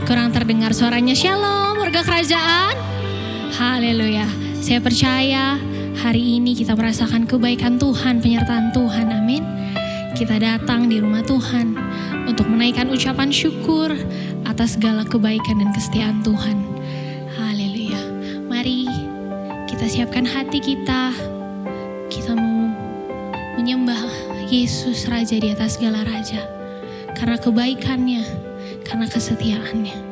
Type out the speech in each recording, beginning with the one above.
Kurang terdengar suaranya. Shalom, warga kerajaan. Haleluya. Saya percaya hari ini kita merasakan kebaikan Tuhan, penyertaan Tuhan. Amin. Kita datang di rumah Tuhan untuk menaikkan ucapan syukur atas segala kebaikan dan kesetiaan Tuhan. Haleluya. Mari kita siapkan hati kita. Kita mau menyembah Yesus Raja di atas segala raja. Karena kebaikannya, karena kesetiaannya.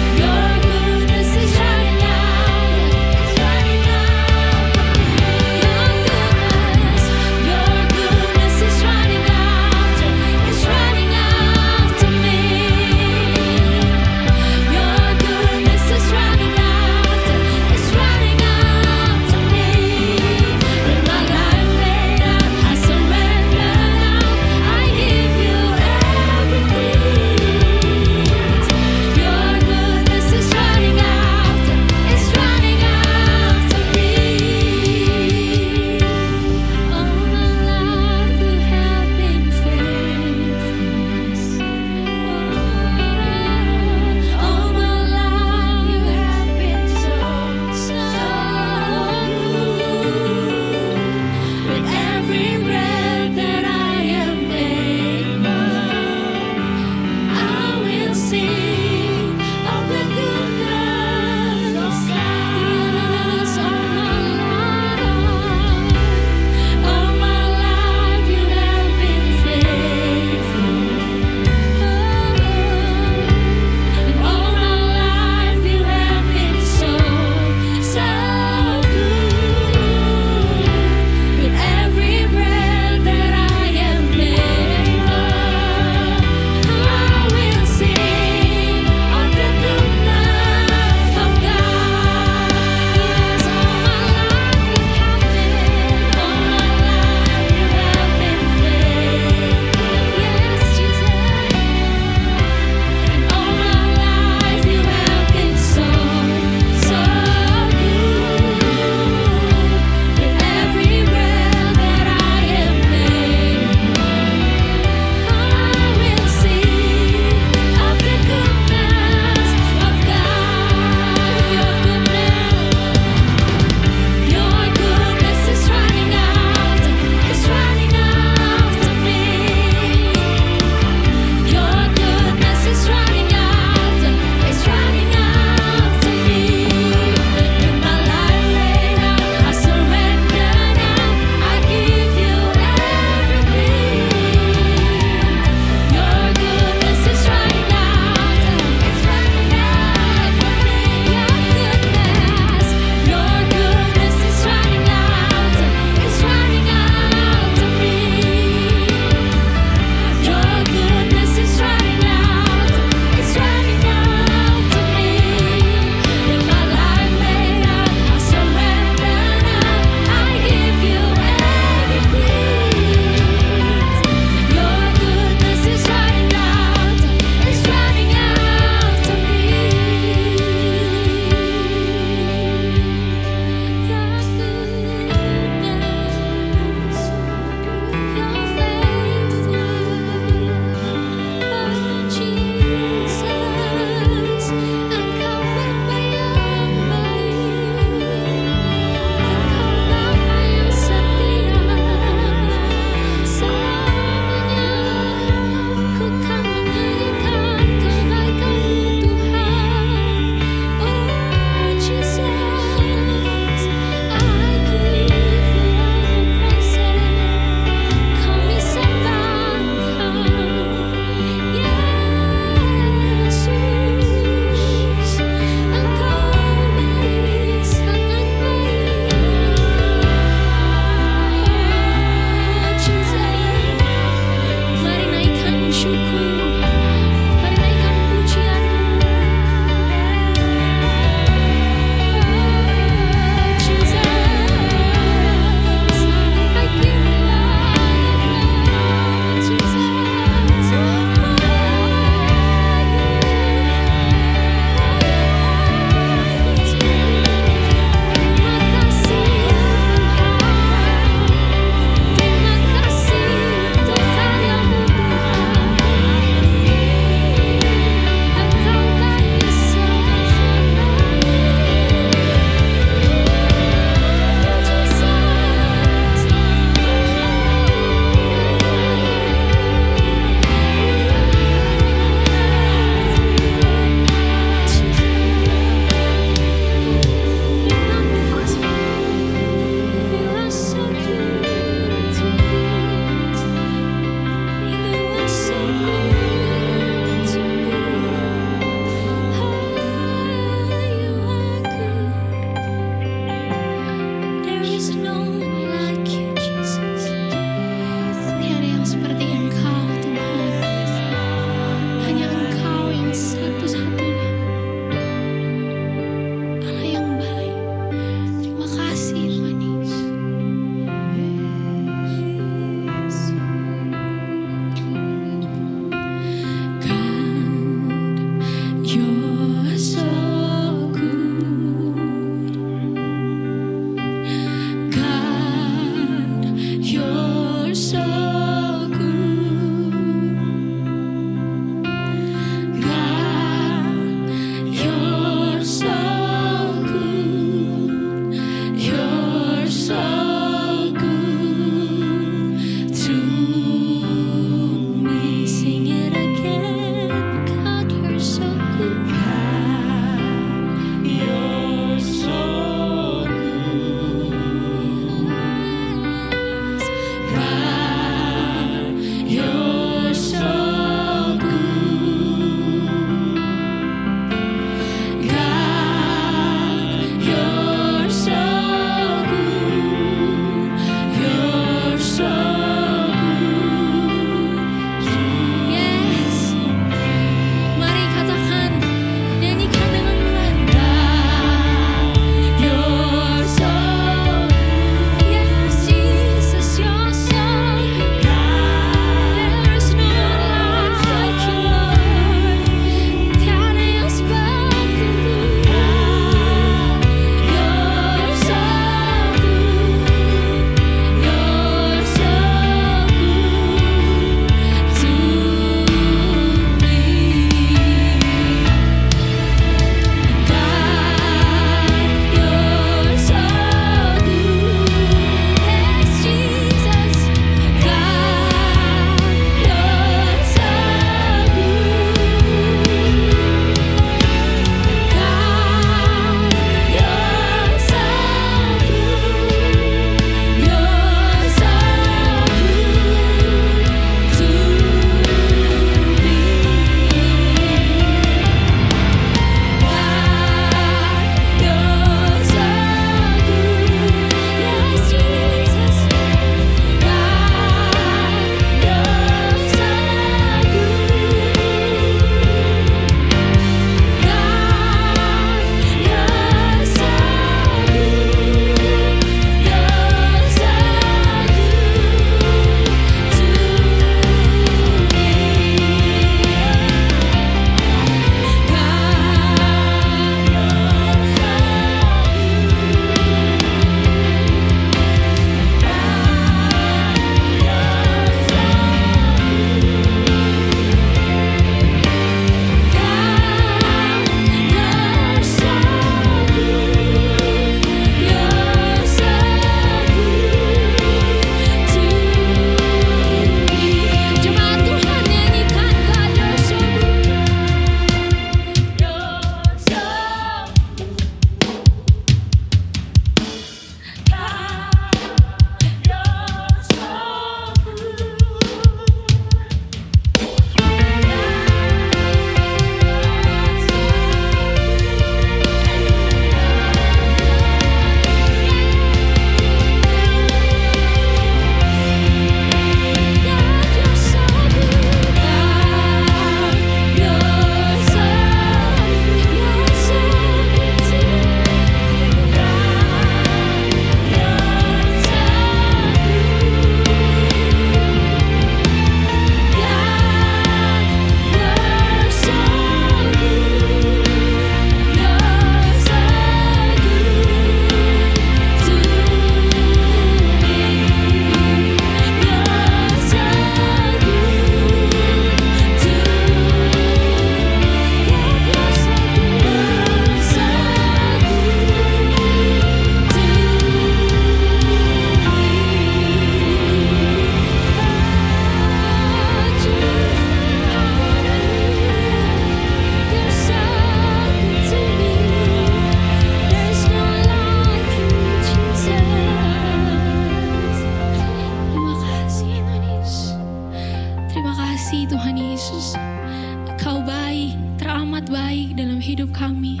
kami.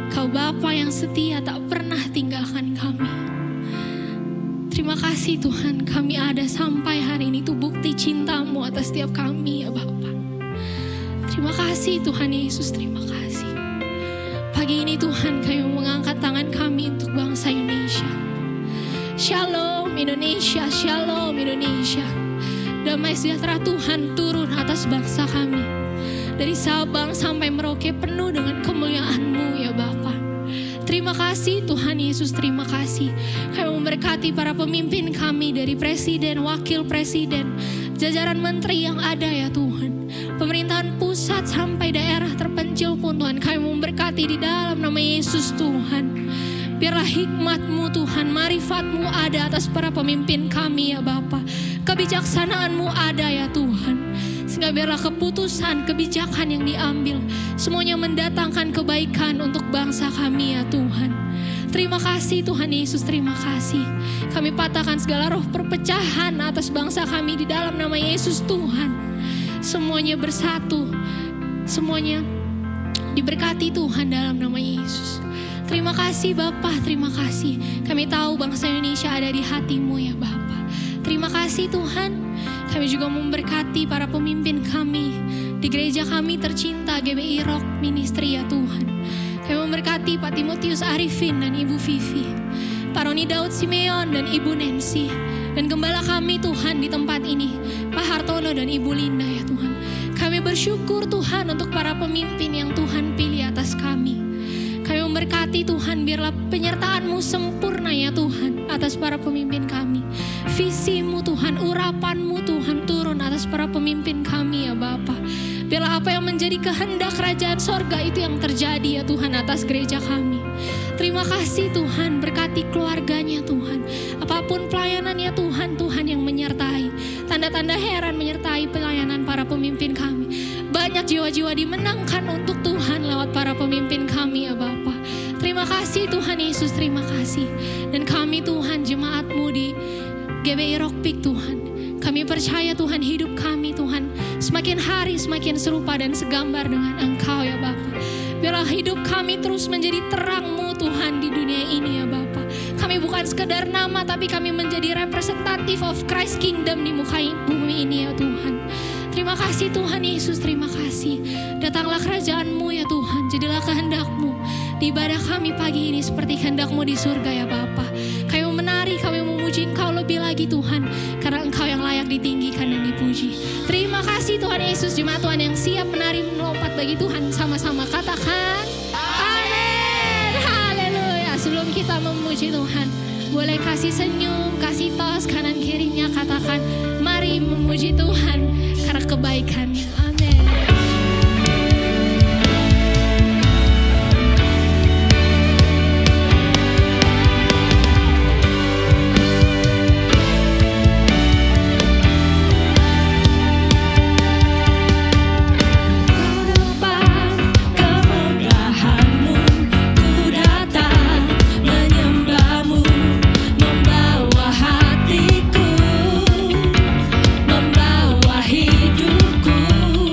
Kau Bapa yang setia tak pernah tinggalkan kami. Terima kasih Tuhan, kami ada sampai hari ini, itu bukti cinta-Mu atas setiap kami ya Bapa. Terima kasih Tuhan Yesus, terima kasih. Pagi ini Tuhan, kami mengangkat tangan kami untuk bangsa Indonesia. Shalom Indonesia, Shalom Indonesia. Damai sejahtera Tuhan turun atas bangsa kami. Dari Sabang sampai Merauke penuh dengan kemuliaan-Mu ya Bapa. Terima kasih Tuhan Yesus, terima kasih. Kami memberkati para pemimpin kami dari presiden, wakil presiden, jajaran menteri yang ada ya Tuhan. Pemerintahan pusat sampai daerah terpencil pun Tuhan, kami memberkati di dalam nama Yesus Tuhan. Biarlah hikmat-Mu Tuhan, marifat-Mu ada atas para pemimpin kami ya Bapa. Kebijaksanaan-Mu ada ya Tuhan. Sehingga biarlah keputusan, kebijakan yang diambil semuanya mendatangkan kebaikan untuk bangsa kami ya Tuhan. Terima kasih Tuhan Yesus, terima kasih. Kami patahkan segala roh perpecahan atas bangsa kami di dalam nama Yesus Tuhan. Semuanya bersatu, semuanya diberkati Tuhan dalam nama Yesus. Terima kasih Bapa, terima kasih. Kami tahu bangsa Indonesia ada di hati-Mu ya Bapa. Terima kasih Tuhan. Kami juga memberkati para pemimpin kami di gereja kami tercinta GBI Rock Ministry ya Tuhan. Kami memberkati Pak Timotius Arifin dan Ibu Vivi, Pak Roni Daud Simeon dan Ibu Nancy, dan gembala kami Tuhan di tempat ini, Pak Hartono dan Ibu Linda ya Tuhan. Kami bersyukur Tuhan untuk para pemimpin yang Tuhan pilih atas kami. Kami memberkati Tuhan, biarlah penyertaan-Mu sempurna ya Tuhan atas para pemimpin kami. Visi-Mu Tuhan, urapan-Mu Tuhan turun atas para pemimpin kami ya Bapa. Biarlah apa yang menjadi kehendak kerajaan sorga itu yang terjadi ya Tuhan atas gereja kami. Terima kasih Tuhan, berkati keluarganya Tuhan. Apapun pelayanannya Tuhan, Tuhan yang menyertai. Tanda-tanda heran menyertai pelayanan para pemimpin kami. Banyak jiwa-jiwa dimenangkan untuk Tuhan lewat para pemimpin kami ya Bapa. Terima kasih Tuhan Yesus, terima kasih. Dan kami Tuhan, jemaat-Mu di GBI Rock Peak Tuhan, kami percaya Tuhan, hidup kami Tuhan semakin hari semakin serupa dan segambar dengan Engkau ya Bapa. Biarlah hidup kami terus menjadi terang-Mu Tuhan di dunia ini ya Bapa. Kami bukan sekedar nama, tapi kami menjadi representative of Christ Kingdom di muka bumi ini ya Tuhan. Terima kasih Tuhan Yesus, terima kasih. Datanglah kerajaan-Mu ya Tuhan, jadilah kehendak-Mu di ibadah kami pagi ini seperti kehendak-Mu di surga ya Bapa. Kami menari, kami memuji Engkau lebih lagi Tuhan, karena Engkau yang layak ditinggikan dan dipuji. Terima kasih Tuhan Yesus. Jemaat Tuhan yang siap menari melompat bagi Tuhan, sama-sama katakan amin. Haleluya. Sebelum kita memuji Tuhan, boleh kasih senyum, kasih tos kanan kirinya, katakan mari memuji Tuhan karena kebaikannya. Amin. Hidupku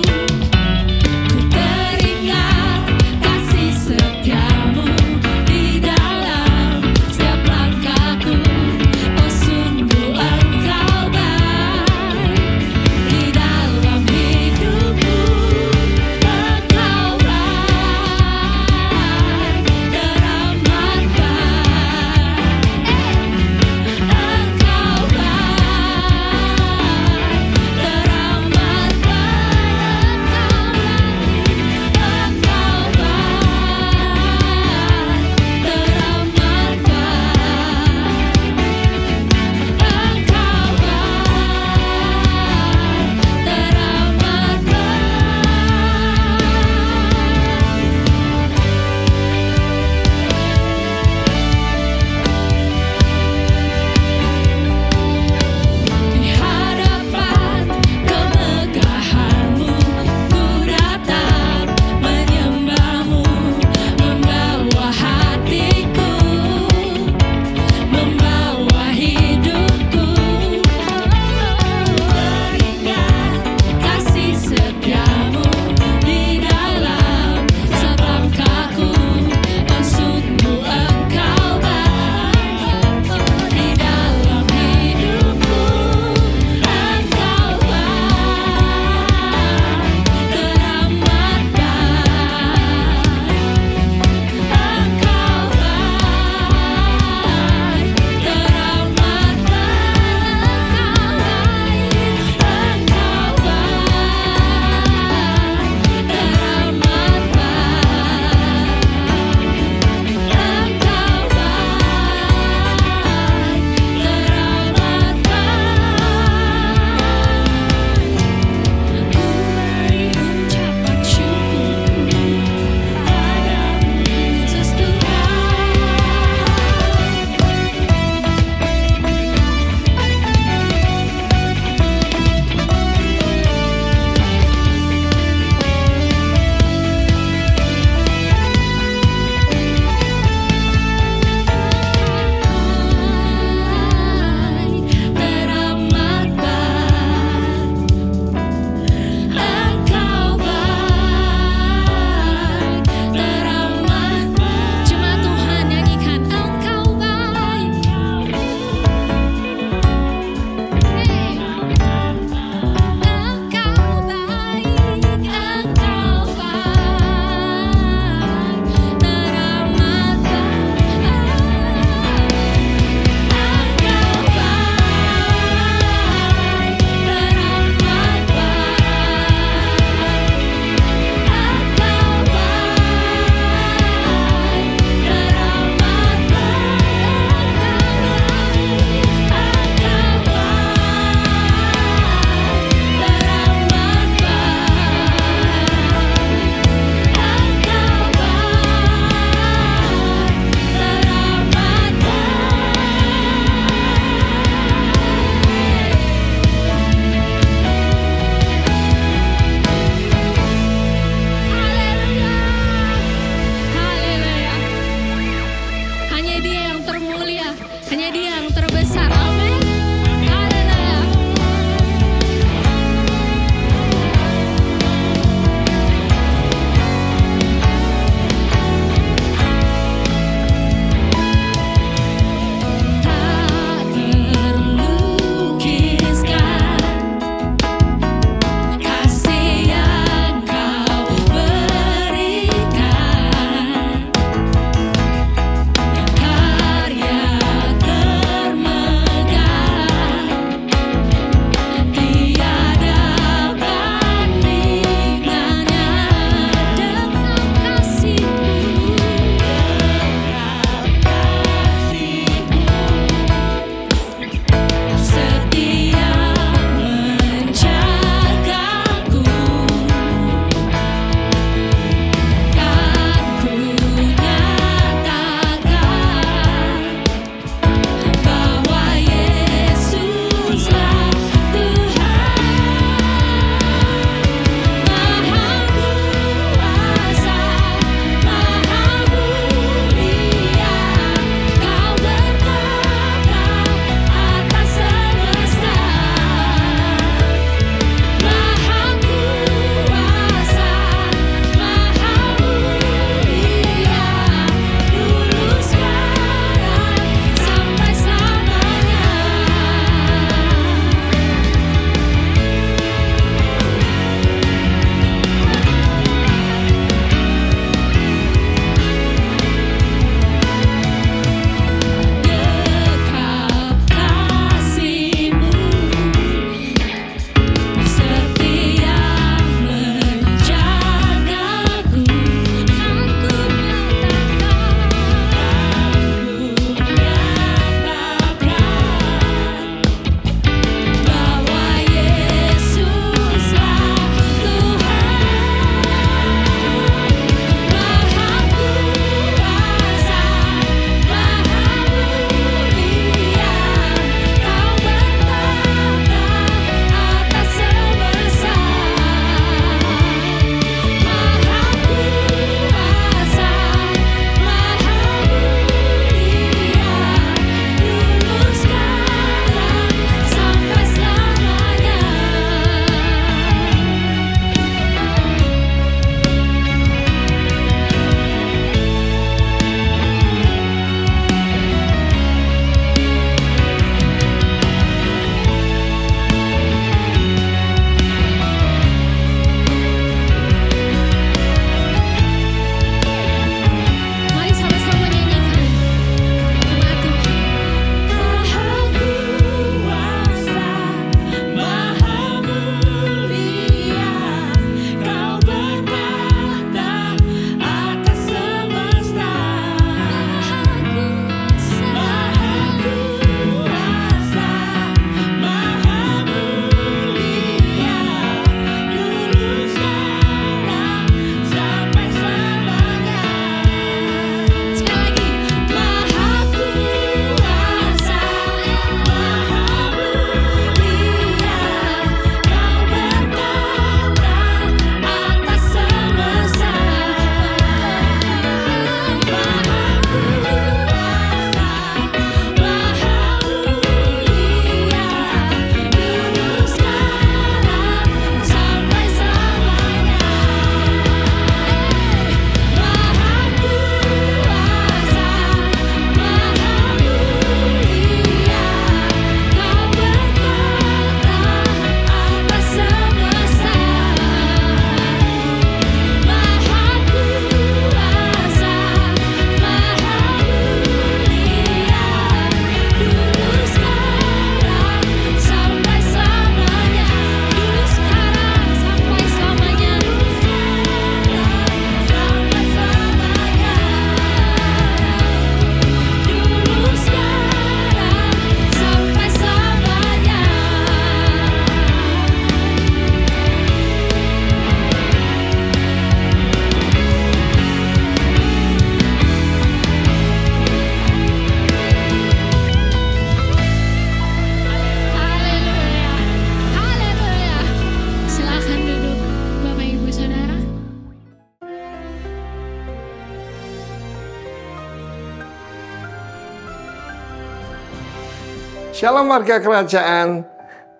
Shalom warga kerajaan.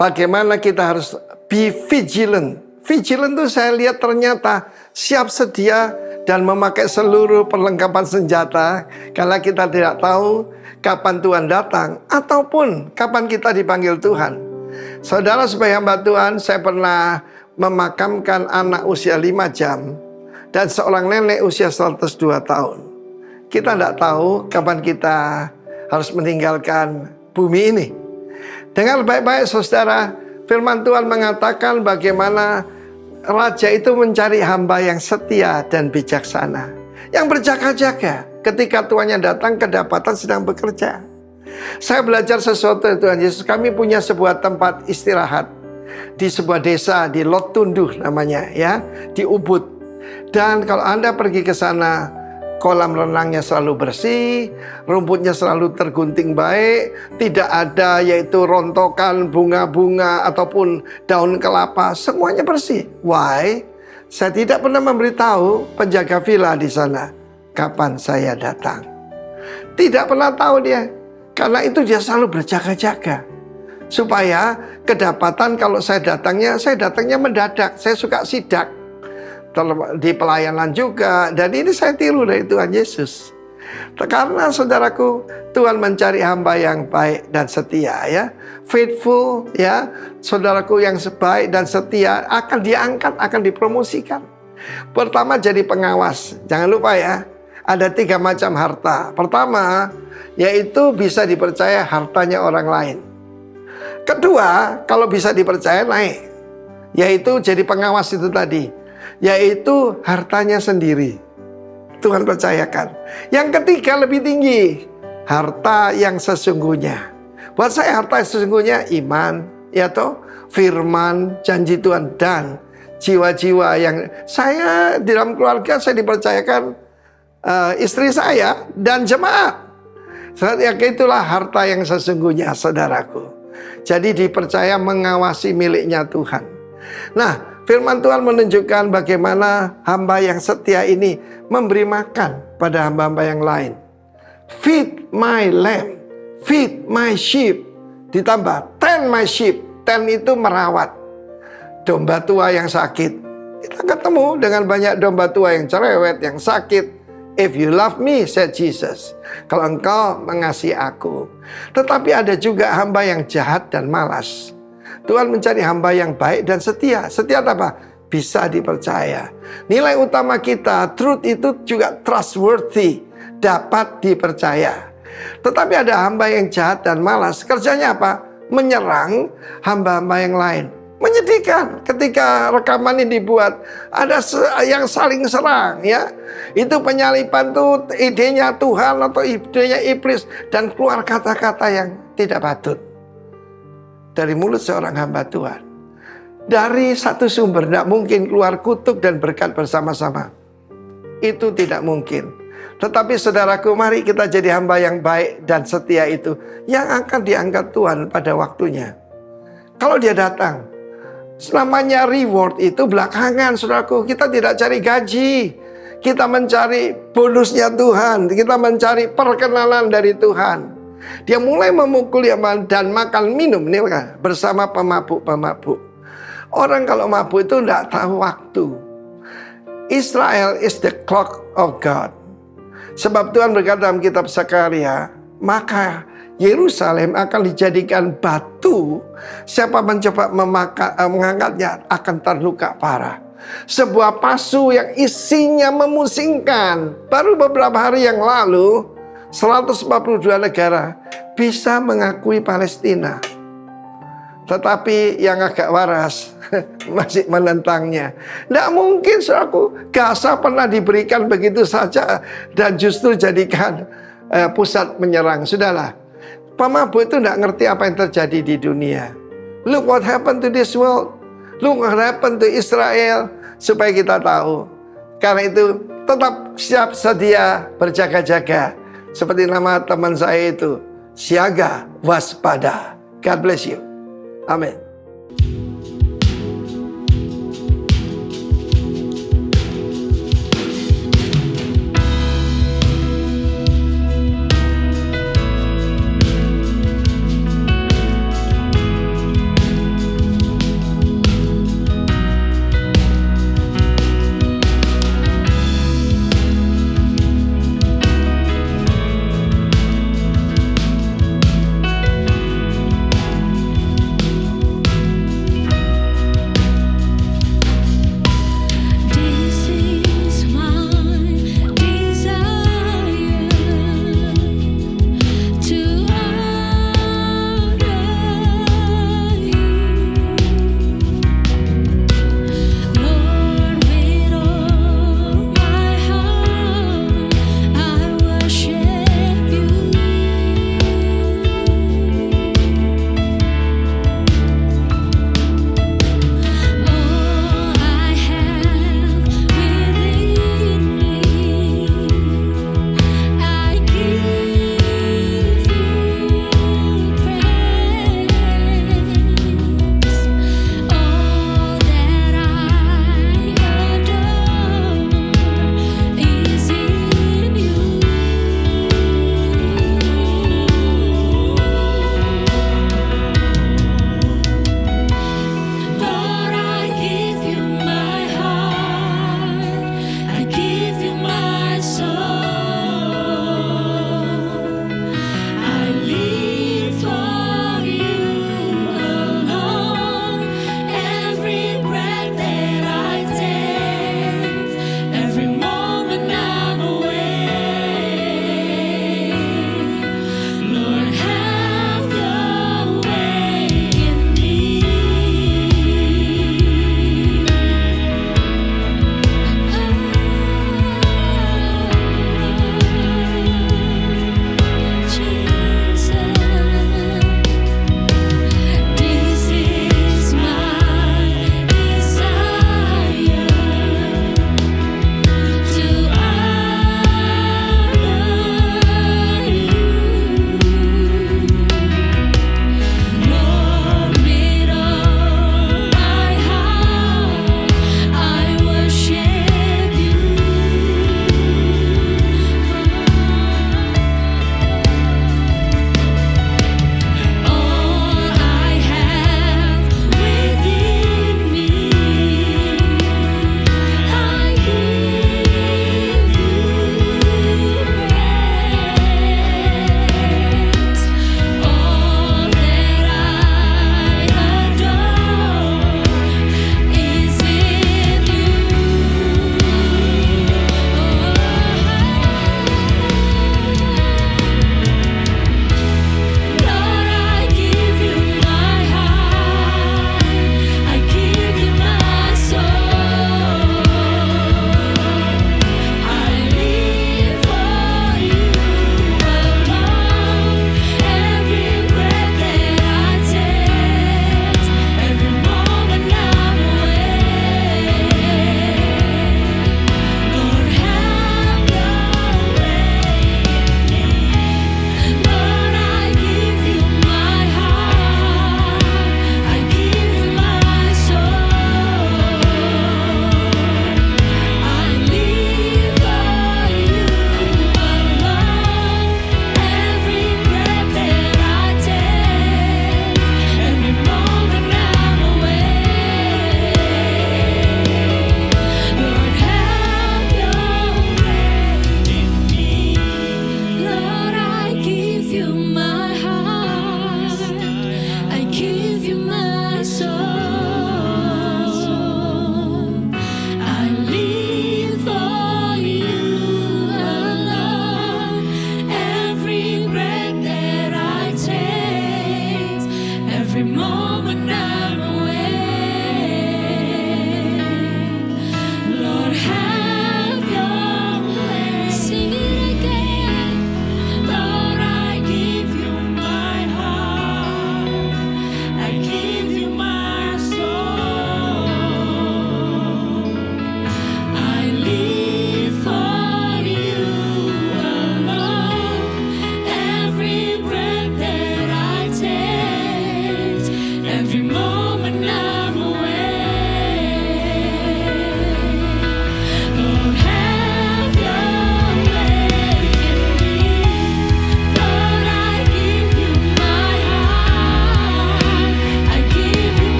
Bagaimana kita harus be vigilant. Vigilant itu saya lihat ternyata siap sedia dan memakai seluruh perlengkapan senjata. Karena kita tidak tahu kapan Tuhan datang ataupun kapan kita dipanggil Tuhan. Saudara sebagai hamba Tuhan, saya pernah memakamkan anak usia 5 jam dan seorang nenek usia 102 tahun. Kita tidak tahu kapan kita harus meninggalkan bumi ini. Dengar baik-baik saudara, firman Tuhan mengatakan bagaimana raja itu mencari hamba yang setia dan bijaksana, yang berjaga-jaga ketika tuannya datang kedapatan sedang bekerja. Saya belajar sesuatu dari Tuhan Yesus. Kami punya sebuah tempat istirahat di sebuah desa di Lot Tunduh namanya ya, di Ubud. Dan kalau Anda pergi ke sana, kolam renangnya selalu bersih, rumputnya selalu tergunting baik, tidak ada yaitu rontokan bunga-bunga ataupun daun kelapa, semuanya bersih. Why? Saya tidak pernah memberitahu penjaga villa di sana kapan saya datang. Tidak pernah tahu dia, karena itu dia selalu berjaga-jaga. Supaya kedapatan kalau saya datangnya mendadak. Saya suka sidak di pelayanan juga. Dan ini saya tiru dari Tuhan Yesus. Karena saudaraku, Tuhan mencari hamba yang baik dan setia ya. Faithful ya. Saudaraku yang baik dan setia akan diangkat, akan dipromosikan. Pertama jadi pengawas. Jangan lupa ya, ada 3 macam harta. Pertama, yaitu bisa dipercaya hartanya orang lain. Kedua, kalau bisa dipercaya naik, yaitu jadi pengawas itu tadi, yaitu hartanya sendiri. Tuhan percayakan. Yang ketiga lebih tinggi, harta yang sesungguhnya. Buat saya harta yang sesungguhnya iman, ya toh, firman, janji Tuhan, dan jiwa-jiwa yang saya di dalam keluarga saya dipercayakan istri saya dan jemaat. Itulah harta yang sesungguhnya, saudaraku. Jadi dipercaya mengawasi miliknya Tuhan. Nah, firman Tuhan menunjukkan bagaimana hamba yang setia ini memberi makan pada hamba-hamba yang lain. Feed my lamb, feed my sheep. Ditambah, tend my sheep. Tend itu merawat domba tua yang sakit. Kita ketemu dengan banyak domba tua yang cerewet, yang sakit. If you love me, said Jesus, kalau engkau mengasihi aku. Tetapi ada juga hamba yang jahat dan malas. Tuhan mencari hamba yang baik dan setia. Setia apa? Bisa dipercaya. Nilai utama kita, truth itu juga trustworthy, dapat dipercaya. Tetapi ada hamba yang jahat dan malas. Kerjanya apa? Menyerang hamba-hamba yang lain. Menyedihkan ketika rekaman ini dibuat, ada yang saling serang ya. Itu penyalipan tuh idenya Tuhan atau idenya iblis, dan keluar kata-kata yang tidak patut dari mulut seorang hamba Tuhan. Dari satu sumber tidak mungkin keluar kutuk dan berkat bersama-sama. Itu tidak mungkin. Tetapi saudaraku, mari kita jadi hamba yang baik dan setia itu, yang akan diangkat Tuhan pada waktunya. Kalau dia datang, namanya reward itu belakangan, saudaraku. Kita tidak cari gaji, kita mencari bonusnya Tuhan, kita mencari perkenalan dari Tuhan. Dia mulai memukul dan makan minum nih bersama pemabuk-pemabuk. Orang kalau mabuk itu tidak tahu waktu. Israel is the clock of God. Sebab Tuhan berkata dalam kitab Zakaria, maka Yerusalem akan dijadikan batu, siapa mencoba mengangkatnya akan terluka parah. Sebuah pasu yang isinya memusingkan. Baru beberapa hari yang lalu 142 negara bisa mengakui Palestina. Tetapi yang agak waras masih menentangnya. Tidak mungkin, saudaraku, Gaza pernah diberikan begitu saja dan justru jadikan pusat menyerang. Sudahlah, pemabuk itu tidak ngerti apa yang terjadi di dunia. Look what happened to this world. Look what happened to Israel. Supaya kita tahu. Karena itu tetap siap sedia berjaga-jaga. Seperti nama teman saya itu, siaga waspada. God bless you. Amin.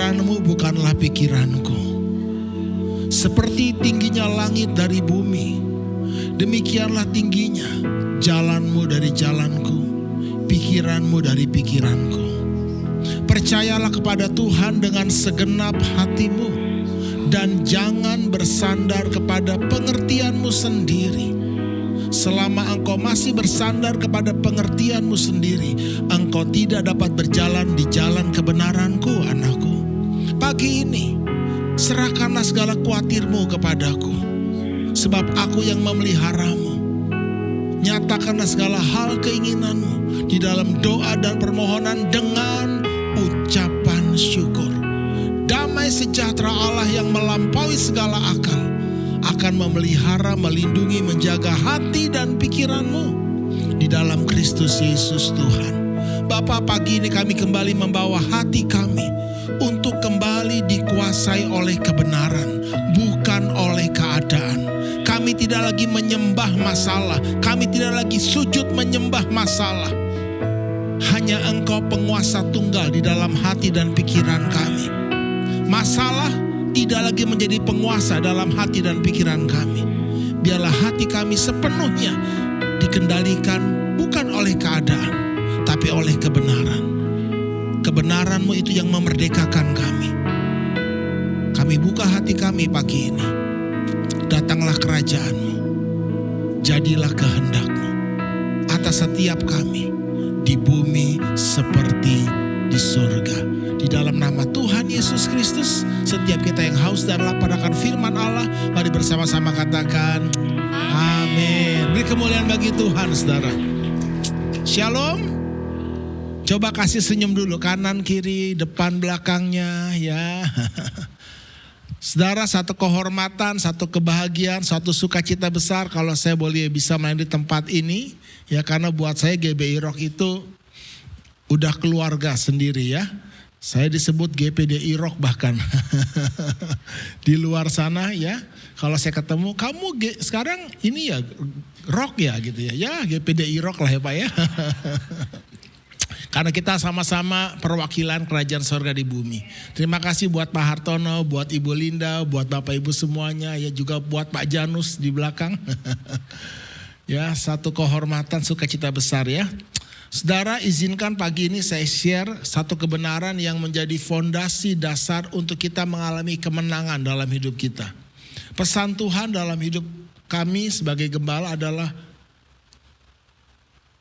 pikiranmu bukanlah pikiranku. Seperti tingginya langit dari bumi, demikianlah tingginya jalanmu dari jalanku, pikiranmu dari pikiranku. Percayalah kepada Tuhan dengan segenap hatimu, dan jangan bersandar kepada pengertianmu sendiri. Selama engkau masih bersandar kepada pengertianmu sendiri, engkau tidak dapat berjalan di jalan kebenaranku, anakku. Pagi ini, serahkanlah segala khawatirmu kepadaku, sebab aku yang memeliharamu. Nyatakanlah segala hal keinginanmu di dalam doa dan permohonan dengan ucapan syukur. Damai sejahtera Allah yang melampaui segala akal akan memelihara, melindungi, menjaga hati dan pikiranmu di dalam Kristus Yesus Tuhan. Bapa, pagi ini kami kembali membawa hati kami untuk kembali dikuasai oleh kebenaran, bukan oleh keadaan. Kami tidak lagi menyembah masalah, kami tidak lagi sujud menyembah masalah. Hanya Engkau penguasa tunggal di dalam hati dan pikiran kami. Masalah tidak lagi menjadi penguasa dalam hati dan pikiran kami. Biarlah hati kami sepenuhnya dikendalikan bukan oleh keadaan, tapi oleh kebenaran. Kebenaran-Mu itu yang memerdekakan kami. Kami buka hati kami pagi ini. Datanglah kerajaan-Mu, jadilah kehendak-Mu atas setiap kami di bumi seperti di surga. Di dalam nama Tuhan Yesus Kristus, setiap kita yang haus dan lapar akan firman Allah, mari bersama-sama katakan amin. Beri kemuliaan bagi Tuhan, saudara. Shalom. Coba kasih senyum dulu, kanan, kiri, depan, belakangnya, ya. Saudara, satu kehormatan, satu kebahagiaan, satu sukacita besar kalau saya boleh bisa main di tempat ini. Ya, karena buat saya GBI Rock itu udah keluarga sendiri, ya. Saya disebut GPDI Rock bahkan. Di luar sana, ya. Kalau saya ketemu, kamu sekarang ini ya rock ya gitu ya. Ya, GPDI Rock lah ya Pak ya. Karena kita sama-sama perwakilan kerajaan sorga di bumi. Terima kasih buat Pak Hartono, buat Ibu Linda, buat Bapak Ibu semuanya, ya juga buat Pak Janus di belakang. Ya, satu kehormatan, sukacita besar ya. Saudara, izinkan pagi ini saya share satu kebenaran yang menjadi fondasi dasar untuk kita mengalami kemenangan dalam hidup kita. Pesan Tuhan dalam hidup kami sebagai gembala adalah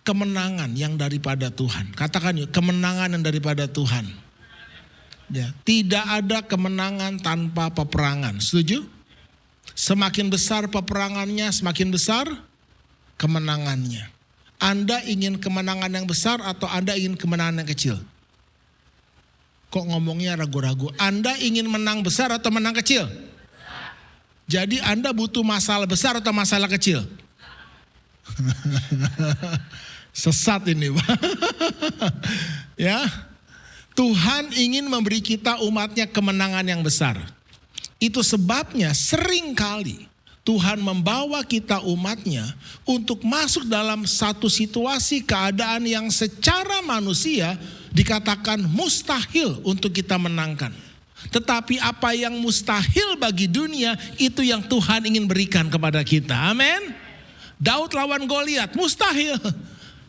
kemenangan yang daripada Tuhan. Katakan yuk, kemenangan yang daripada Tuhan. Ya, tidak ada kemenangan tanpa peperangan. Setuju? Semakin besar peperangannya, semakin besar kemenangannya. Anda ingin kemenangan yang besar atau Anda ingin kemenangan yang kecil? Kok ngomongnya ragu-ragu? Anda ingin menang besar atau menang kecil? Jadi Anda butuh masalah besar atau masalah kecil? Sesat ini, Pak. Ya, Tuhan ingin memberi kita umatnya kemenangan yang besar. Itu sebabnya seringkali Tuhan membawa kita umatnya untuk masuk dalam satu situasi keadaan yang secara manusia dikatakan mustahil untuk kita menangkan. Tetapi apa yang mustahil bagi dunia itu yang Tuhan ingin berikan kepada kita. Amin. Daud lawan Goliat, mustahil.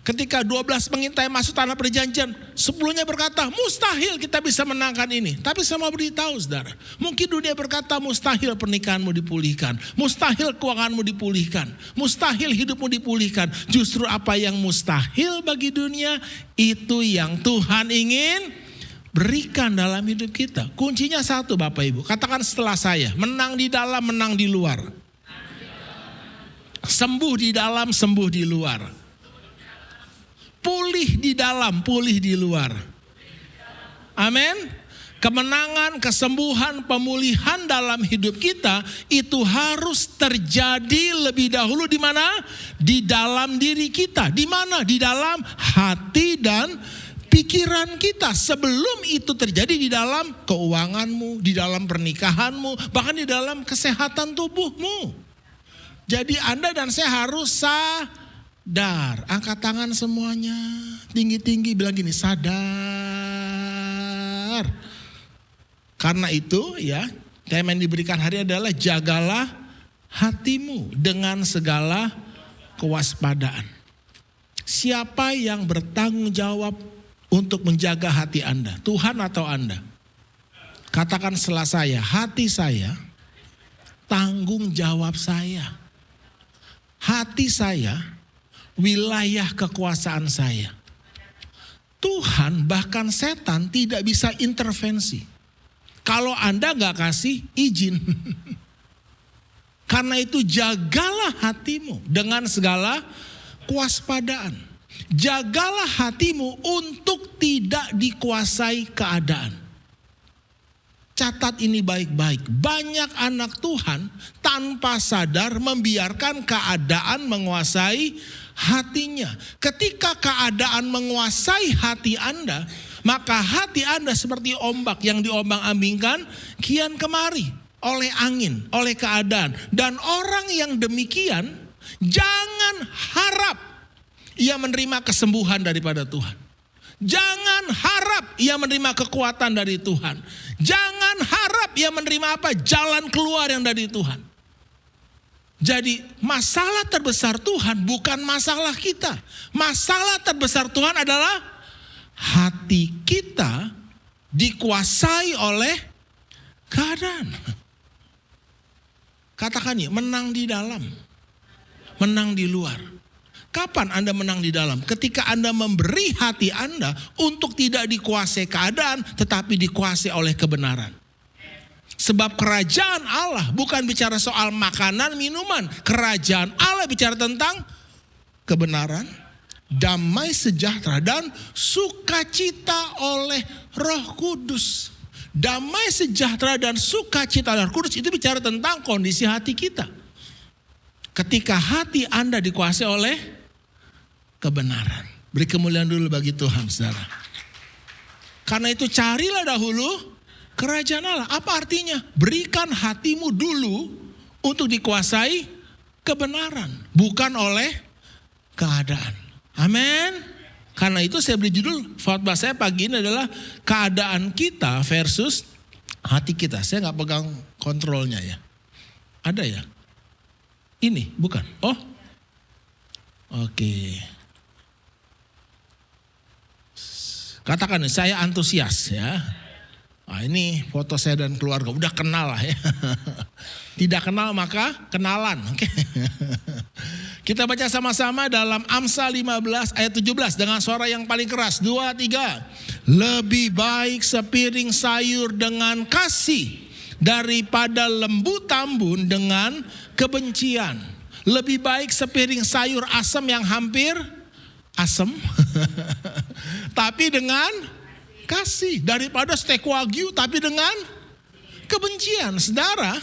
Ketika 12 pengintai masuk tanah perjanjian, 10-nya berkata mustahil kita bisa menangkan ini. Tapi saya mau beritahu saudara, mungkin dunia berkata mustahil pernikahanmu dipulihkan, mustahil keuanganmu dipulihkan, mustahil hidupmu dipulihkan. Justru apa yang mustahil bagi dunia, itu yang Tuhan ingin berikan dalam hidup kita. Kuncinya satu Bapak Ibu, katakan setelah saya, menang di dalam, menang di luar. Sembuh di dalam, sembuh di luar. Pulih di dalam, pulih di luar. Amin. Kemenangan, kesembuhan, pemulihan dalam hidup kita itu harus terjadi lebih dahulu di mana? Di dalam diri kita. Di mana? Di dalam hati dan pikiran kita. Sebelum itu terjadi di dalam keuanganmu, di dalam pernikahanmu, bahkan di dalam kesehatan tubuhmu. Jadi Anda dan saya harus sadar, angkat tangan semuanya, tinggi-tinggi bilang gini, sadar. Karena itu ya, tema yang diberikan hari adalah jagalah hatimu dengan segala kewaspadaan. Siapa yang bertanggung jawab untuk menjaga hati Anda? Tuhan atau Anda? Katakan setelah saya, hati saya, tanggung jawab saya. Hati saya, wilayah kekuasaan saya. Tuhan bahkan setan tidak bisa intervensi. Kalau Anda gak kasih izin. Karena itu jagalah hatimu dengan segala kewaspadaan. Jagalah hatimu untuk tidak dikuasai keadaan. Catat ini baik-baik. Banyak anak Tuhan tanpa sadar membiarkan keadaan menguasai hatinya. Ketika keadaan menguasai hati Anda, maka hati Anda seperti ombak yang diombang-ambingkan kian kemari oleh angin, oleh keadaan. Dan orang yang demikian jangan harap ia menerima kesembuhan daripada Tuhan. Jangan harap ia menerima kekuatan dari Tuhan. Jangan harap ia menerima apa? Jalan keluar yang dari Tuhan. Jadi masalah terbesar Tuhan bukan masalah kita. Masalah terbesar Tuhan adalah hati kita dikuasai oleh keadaan. Katakan ya, menang di dalam, menang di luar. Kapan Anda menang di dalam? Ketika Anda memberi hati Anda untuk tidak dikuasai keadaan, tetapi dikuasai oleh kebenaran. Sebab kerajaan Allah bukan bicara soal makanan, minuman. Kerajaan Allah bicara tentang kebenaran, damai sejahtera, dan sukacita oleh Roh Kudus. Damai sejahtera dan sukacita oleh Roh Kudus itu bicara tentang kondisi hati kita. Ketika hati Anda dikuasai oleh kebenaran. Beri kemuliaan dulu bagi Tuhan, saudara. Karena itu carilah dahulu kerajaan Allah. Apa artinya? Berikan hatimu dulu untuk dikuasai kebenaran. Bukan oleh keadaan. Amin. Karena itu saya beri judul khotbah saya pagi ini adalah keadaan kita versus hati kita. Saya gak pegang kontrolnya ya. Ada ya? Ini bukan? Oh. Oke. Katakan saya antusias ya. Nah, ini foto saya dan keluarga. Udah kenal lah ya. Tidak kenal maka kenalan. Oke. Kita baca sama-sama dalam Amsal 15 ayat 17 dengan suara yang paling keras. 2, 3. Lebih baik sepiring sayur dengan kasih daripada lembu tambun dengan kebencian. Lebih baik sepiring sayur asam yang hampir asam tapi dengan kasih daripada steak wagyu tapi dengan kebencian. Saudara,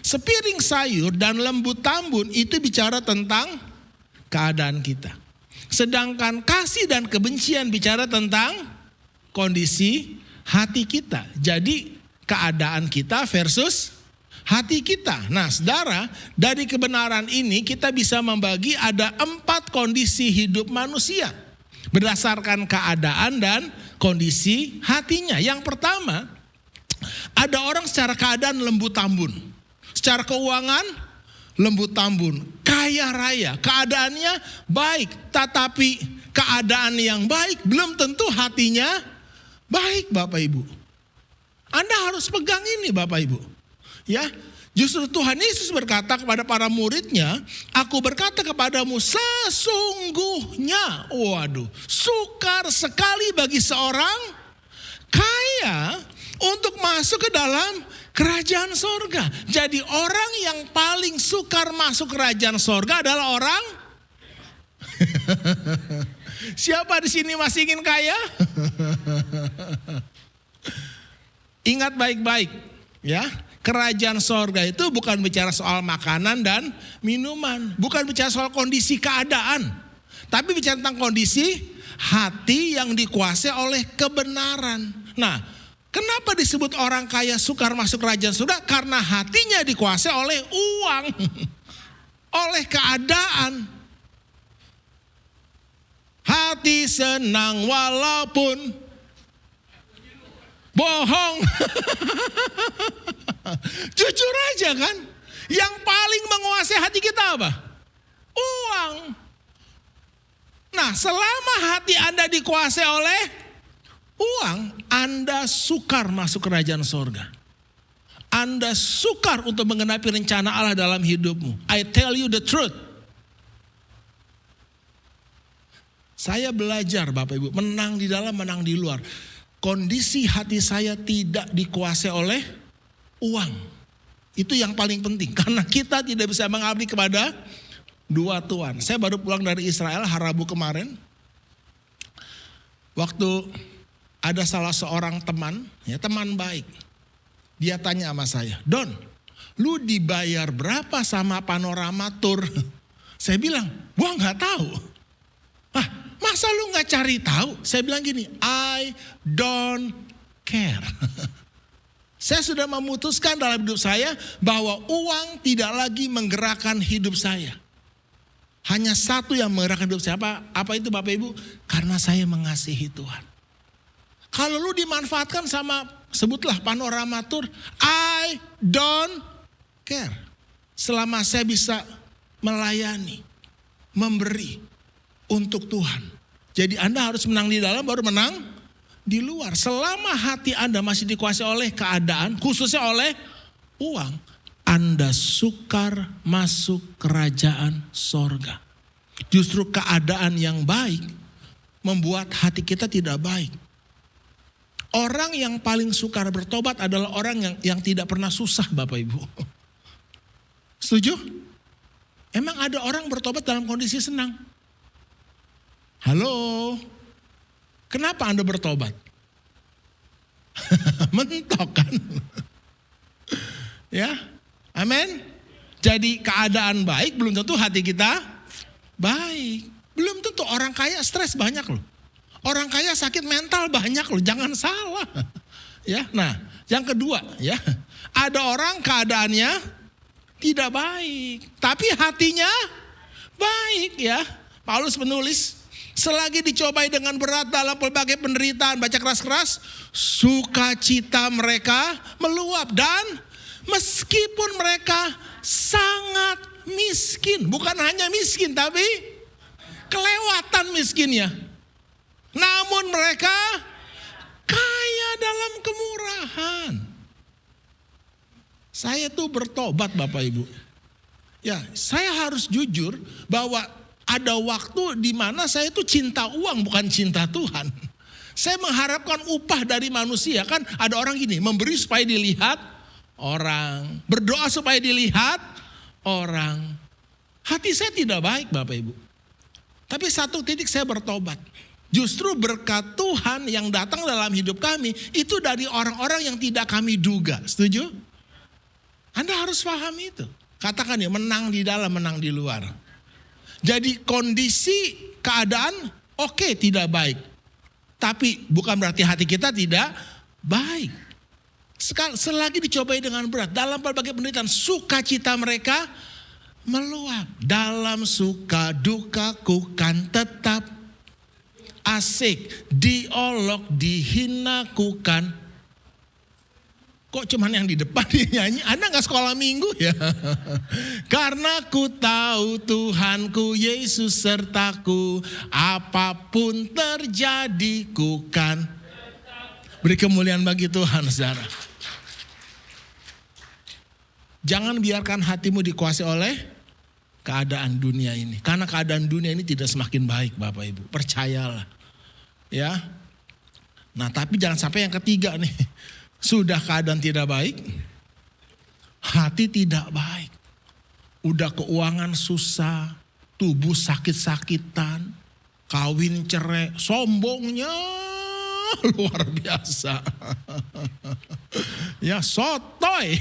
sepiring sayur dan lembu tambun itu bicara tentang keadaan kita. Sedangkan kasih dan kebencian bicara tentang kondisi hati kita. Jadi keadaan kita versus hati kita. Nah saudara, dari kebenaran ini kita bisa membagi ada 4 kondisi hidup manusia. Berdasarkan keadaan dan kondisi hatinya. Yang pertama, ada orang secara keadaan lembu tambun. Secara keuangan, lembu tambun. Kaya raya, keadaannya baik. Tetapi keadaan yang baik belum tentu hatinya baik Bapak Ibu. Anda harus pegang ini Bapak Ibu. Ya, justru Tuhan Yesus berkata kepada para muridnya, aku berkata kepadamu sesungguhnya, waduh, sukar sekali bagi seorang kaya untuk masuk ke dalam kerajaan sorga. Jadi orang yang paling sukar masuk kerajaan sorga adalah orang siapa di sini masih ingin kaya? Ingat baik-baik, ya. Kerajaan sorga itu bukan bicara soal makanan dan minuman. Bukan bicara soal kondisi keadaan. Tapi bicara tentang kondisi hati yang dikuasai oleh kebenaran. Nah, kenapa disebut orang kaya sukar masuk kerajaan surga? Karena hatinya dikuasai oleh uang. Oleh keadaan. Hati senang walaupun Bohong. Jujur aja kan. Yang paling menguasai hati kita apa? Uang. Nah, selama hati Anda dikuasai oleh uang, Anda sukar masuk kerajaan sorga. Anda sukar untuk menggenapi rencana Allah dalam hidupmu. I tell you the truth. Saya belajar Bapak Ibu, menang di dalam, menang di luar. Kondisi hati saya tidak dikuasai oleh uang. Itu yang paling penting. Karena kita tidak bisa mengabdi kepada dua tuan. Saya baru pulang dari Israel hari Rabu kemarin. Waktu ada salah seorang teman, ya teman baik. Dia tanya sama saya, Don, lu dibayar berapa sama Panorama Tour? Saya bilang, gua nggak tahu. Ah, masa lu nggak cari tahu? Saya bilang gini, I don't care. Saya sudah memutuskan dalam hidup saya bahwa uang tidak lagi menggerakkan hidup saya. Hanya satu yang menggerakkan hidup saya. Apa itu Bapak Ibu? Karena saya mengasihi Tuhan. Kalau lu dimanfaatkan sama, sebutlah Panorama Tour, I don't care. Selama saya bisa melayani, memberi untuk Tuhan. Jadi Anda harus menang di dalam, baru menang di luar. Selama hati Anda masih dikuasai oleh keadaan, khususnya oleh uang, Anda sukar masuk kerajaan sorga. Justru keadaan yang baik membuat hati kita tidak baik. Orang yang paling sukar bertobat adalah orang yang tidak pernah susah Bapak Ibu. Setuju? Emang ada orang bertobat dalam kondisi senang? Halo? Kenapa Anda bertobat? Mentok kan? Ya, amin. Jadi keadaan baik belum tentu hati kita baik. Belum tentu orang kaya stres banyak loh. Orang kaya sakit mental banyak loh, jangan salah. Ya, nah, yang kedua ya, ada orang keadaannya tidak baik, tapi hatinya baik ya. Paulus menulis, selagi dicobai dengan berat dalam berbagai penderitaan, baca keras-keras, sukacita mereka meluap dan meskipun mereka sangat miskin, bukan hanya miskin tapi kelewatan miskinnya. Namun mereka kaya dalam kemurahan. Saya tuh bertobat Bapak Ibu. Ya, saya harus jujur bahwa ada waktu di mana saya tuh cinta uang bukan cinta Tuhan. Saya mengharapkan upah dari manusia. Kan ada orang gini, memberi supaya dilihat orang, berdoa supaya dilihat orang. Hati saya tidak baik Bapak Ibu. Tapi satu titik saya bertobat. Justru berkat Tuhan yang datang dalam hidup kami itu dari orang-orang yang tidak kami duga. Setuju? Anda harus paham itu. Katakan ya, menang di dalam, menang di luar. Jadi kondisi keadaan oke, tidak baik. Tapi bukan berarti hati kita tidak baik. Selagi dicobai dengan berat, dalam berbagai penderitaan, sukacita mereka meluap. Dalam suka dukaku kan tetap asik, diolok, dihinaku kan. Kok cuman yang di depan dia nyanyi? Anda gak sekolah minggu ya? Karena ku tahu Tuhanku Yesus sertaku, apapun terjadi ku kan. Beri kemuliaan bagi Tuhan saudara. Jangan biarkan hatimu dikuasai oleh keadaan dunia ini. Karena keadaan dunia ini tidak semakin baik Bapak Ibu. Percayalah. Ya. Nah tapi jangan sampai yang ketiga nih. Sudah keadaan tidak baik. Hati tidak baik. Udah keuangan susah. Tubuh sakit-sakitan. Kawin cerai. Sombongnya luar biasa. Ya sotoy.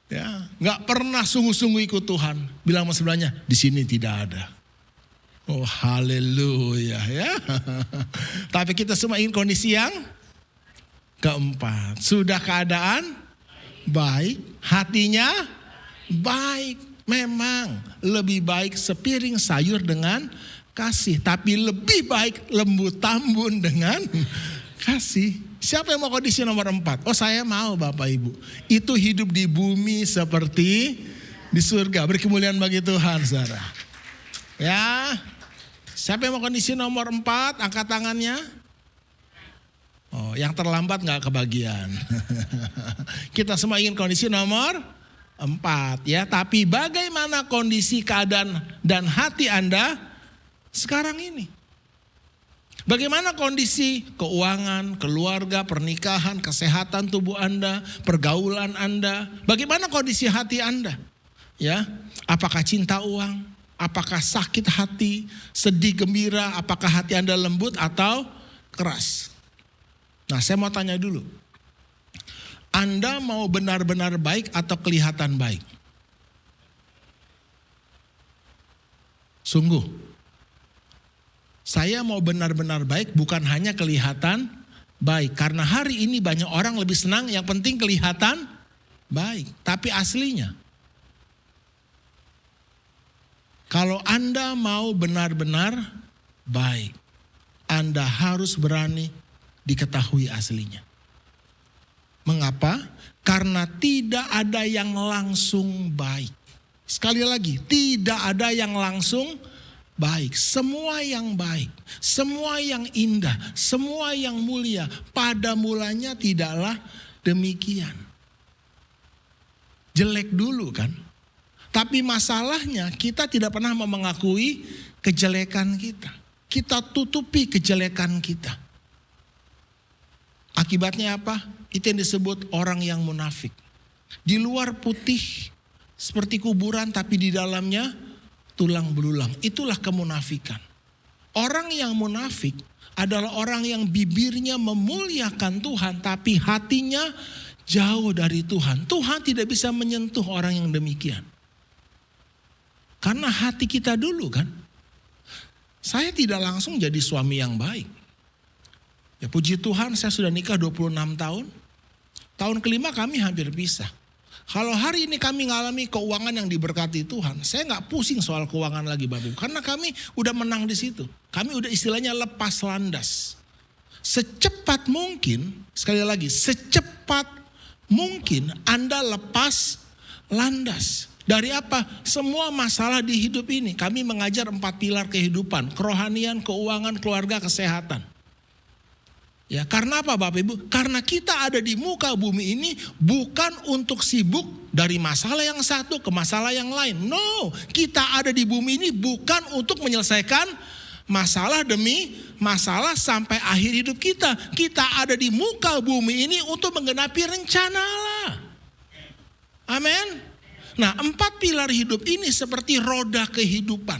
Ya, nggak pernah sungguh-sungguh ikut Tuhan. Bilang sama sebelahnya, di sini tidak ada. Oh haleluya ya. Tapi kita semua ingin kondisi yang keempat. Sudah keadaan baik, hatinya baik. Memang lebih baik sepiring sayur dengan kasih. Tapi lebih baik lembu tambun dengan kasih. Siapa yang mau kondisi nomor 4? Oh, saya mau Bapak Ibu. Itu hidup di bumi seperti di surga. Berkemuliaan bagi Tuhan, saudara. Ya. Siapa yang mau kondisi nomor 4? Angkat tangannya. Oh, yang terlambat gak kebagian. Kita semua ingin kondisi nomor 4 ya. Tapi bagaimana kondisi keadaan dan hati Anda sekarang ini? Bagaimana kondisi keuangan, keluarga, pernikahan, kesehatan tubuh Anda, pergaulan Anda? Bagaimana kondisi hati Anda? Ya, apakah cinta uang? Apakah sakit hati, sedih, gembira? Apakah hati Anda lembut atau keras? Nah, saya mau tanya dulu. Anda mau benar-benar baik atau kelihatan baik? Sungguh. Saya mau benar-benar baik bukan hanya kelihatan baik. Karena hari ini banyak orang lebih senang yang penting kelihatan baik. Tapi aslinya, kalau Anda mau benar-benar baik, Anda harus berani diketahui aslinya. Mengapa? Karena tidak ada yang langsung baik. Sekali lagi, tidak ada yang langsung baik. Semua yang baik, semua yang indah, semua yang mulia, pada mulanya tidaklah demikian. Jelek dulu kan? Tapi masalahnya kita tidak pernah mengakui kejelekan kita. Kita tutupi kejelekan kita. Akibatnya apa? Itu yang disebut orang yang munafik. Di luar putih seperti kuburan tapi di dalamnya tulang belulang. Itulah kemunafikan. Orang yang munafik adalah orang yang bibirnya memuliakan Tuhan tapi hatinya jauh dari Tuhan. Tuhan tidak bisa menyentuh orang yang demikian. Karena hati kita dulu kan. Saya tidak langsung jadi suami yang baik. Ya puji Tuhan saya sudah nikah 26 tahun. Tahun kelima kami hampir pisah. Kalau hari ini kami mengalami keuangan yang diberkati Tuhan. Saya gak pusing soal keuangan lagi Bapak Ibu. Karena kami udah menang di situ. Kami udah istilahnya lepas landas. Secepat mungkin, sekali lagi, secepat mungkin Anda lepas landas. Dari apa? Semua masalah di hidup ini. Kami mengajar 4 pilar kehidupan. Kerohanian, keuangan, keluarga, kesehatan. Ya, karena apa Bapak Ibu? Karena kita ada di muka bumi ini bukan untuk sibuk dari masalah yang satu ke masalah yang lain. No, kita ada di bumi ini bukan untuk menyelesaikan masalah demi masalah sampai akhir hidup kita. Kita ada di muka bumi ini untuk menggenapi rencana Allah. Amin. Nah, 4 pilar hidup ini seperti roda kehidupan.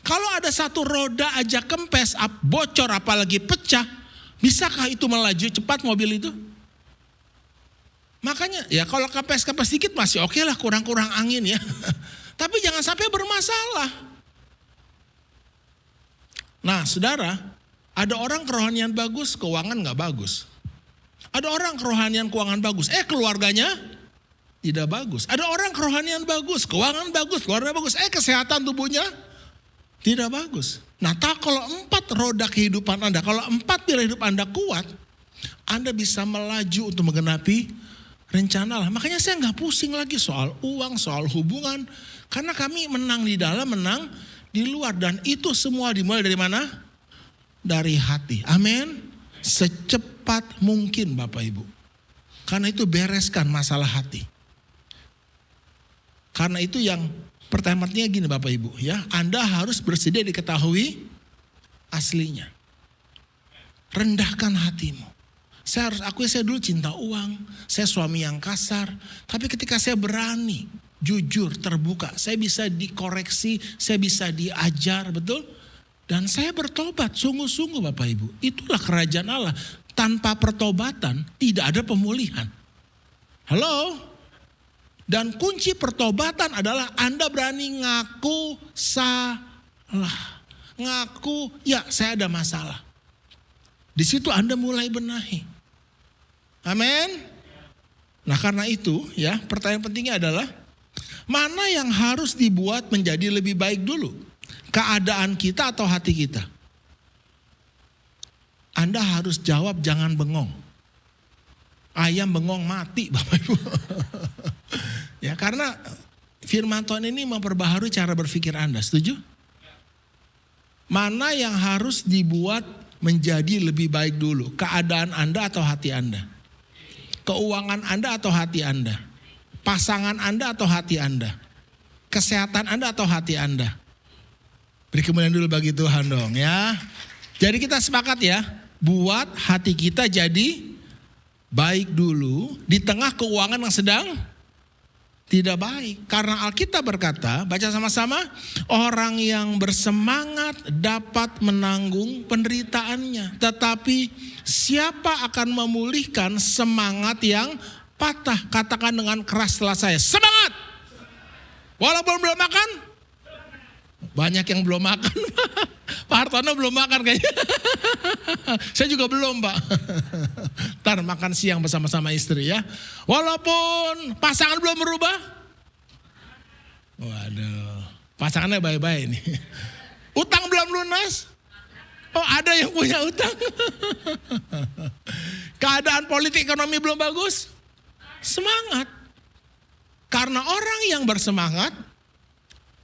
Kalau ada satu roda aja kempes, bocor apalagi pecah, bisakah itu melaju cepat mobil itu? Makanya ya kalau kempes-kempes sedikit masih oke lah, kurang-kurang angin ya. Tapi jangan sampai bermasalah. Nah saudara, ada orang kerohanian bagus, keuangan gak bagus. Ada orang kerohanian keuangan bagus, keluarganya tidak bagus. Ada orang kerohanian bagus, keuangan bagus, keluarga bagus, kesehatan tubuhnya tidak bagus. Nah, kalau 4 roda kehidupan Anda, kalau 4 pilar hidup Anda kuat, Anda bisa melaju untuk menggenapi rencana Allah. Makanya saya gak pusing lagi soal uang, soal hubungan. Karena kami menang di dalam, menang di luar. Dan itu semua dimulai dari mana? Dari hati. Amin. Secepat mungkin Bapak Ibu. Karena itu bereskan masalah hati. Karena itu yang pertama-tama gini Bapak Ibu ya, Anda harus bersedia diketahui aslinya. Rendahkan hatimu. Saya harus akui saya dulu cinta uang, saya suami yang kasar. Tapi ketika saya berani, jujur, terbuka, saya bisa dikoreksi, saya bisa diajar, betul? Dan saya bertobat sungguh-sungguh Bapak Ibu. Itulah kerajaan Allah. Tanpa pertobatan tidak ada pemulihan. Halo? Dan kunci pertobatan adalah Anda berani ngaku salah. Ngaku, ya saya ada masalah. Di situ Anda mulai benahi. Amin. Nah karena itu ya pertanyaan pentingnya adalah mana yang harus dibuat menjadi lebih baik dulu? Keadaan kita atau hati kita? Anda harus jawab, jangan bengong. ayam bengong mati Bapak Ibu. Ya, karena firman Tuhan ini memperbaharui cara berpikir Anda, setuju? Mana yang harus dibuat menjadi lebih baik dulu? Keadaan Anda atau hati Anda? Keuangan Anda atau hati Anda? Pasangan Anda atau hati Anda? Kesehatan Anda atau hati Anda? Beri kemuliaan dulu bagi Tuhan dong ya. Jadi kita sepakat ya, buat hati kita jadi baik dulu di tengah keuangan yang sedang tidak baik. Karena Alkitab berkata, baca sama-sama, orang yang bersemangat dapat menanggung penderitaannya. Tetapi siapa akan memulihkan semangat yang patah? Katakan dengan keras setelah saya, semangat! Walaupun belum makan? Banyak yang belum makan. Pak Hartono belum makan kayaknya. Saya juga belum Pak. Ntar makan siang bersama-sama istri ya. Walaupun pasangan belum berubah. Waduh, pasangannya baik-baik nih. Utang belum lunas. Oh ada yang punya utang. Keadaan politik ekonomi belum bagus. Semangat. Karena orang yang bersemangat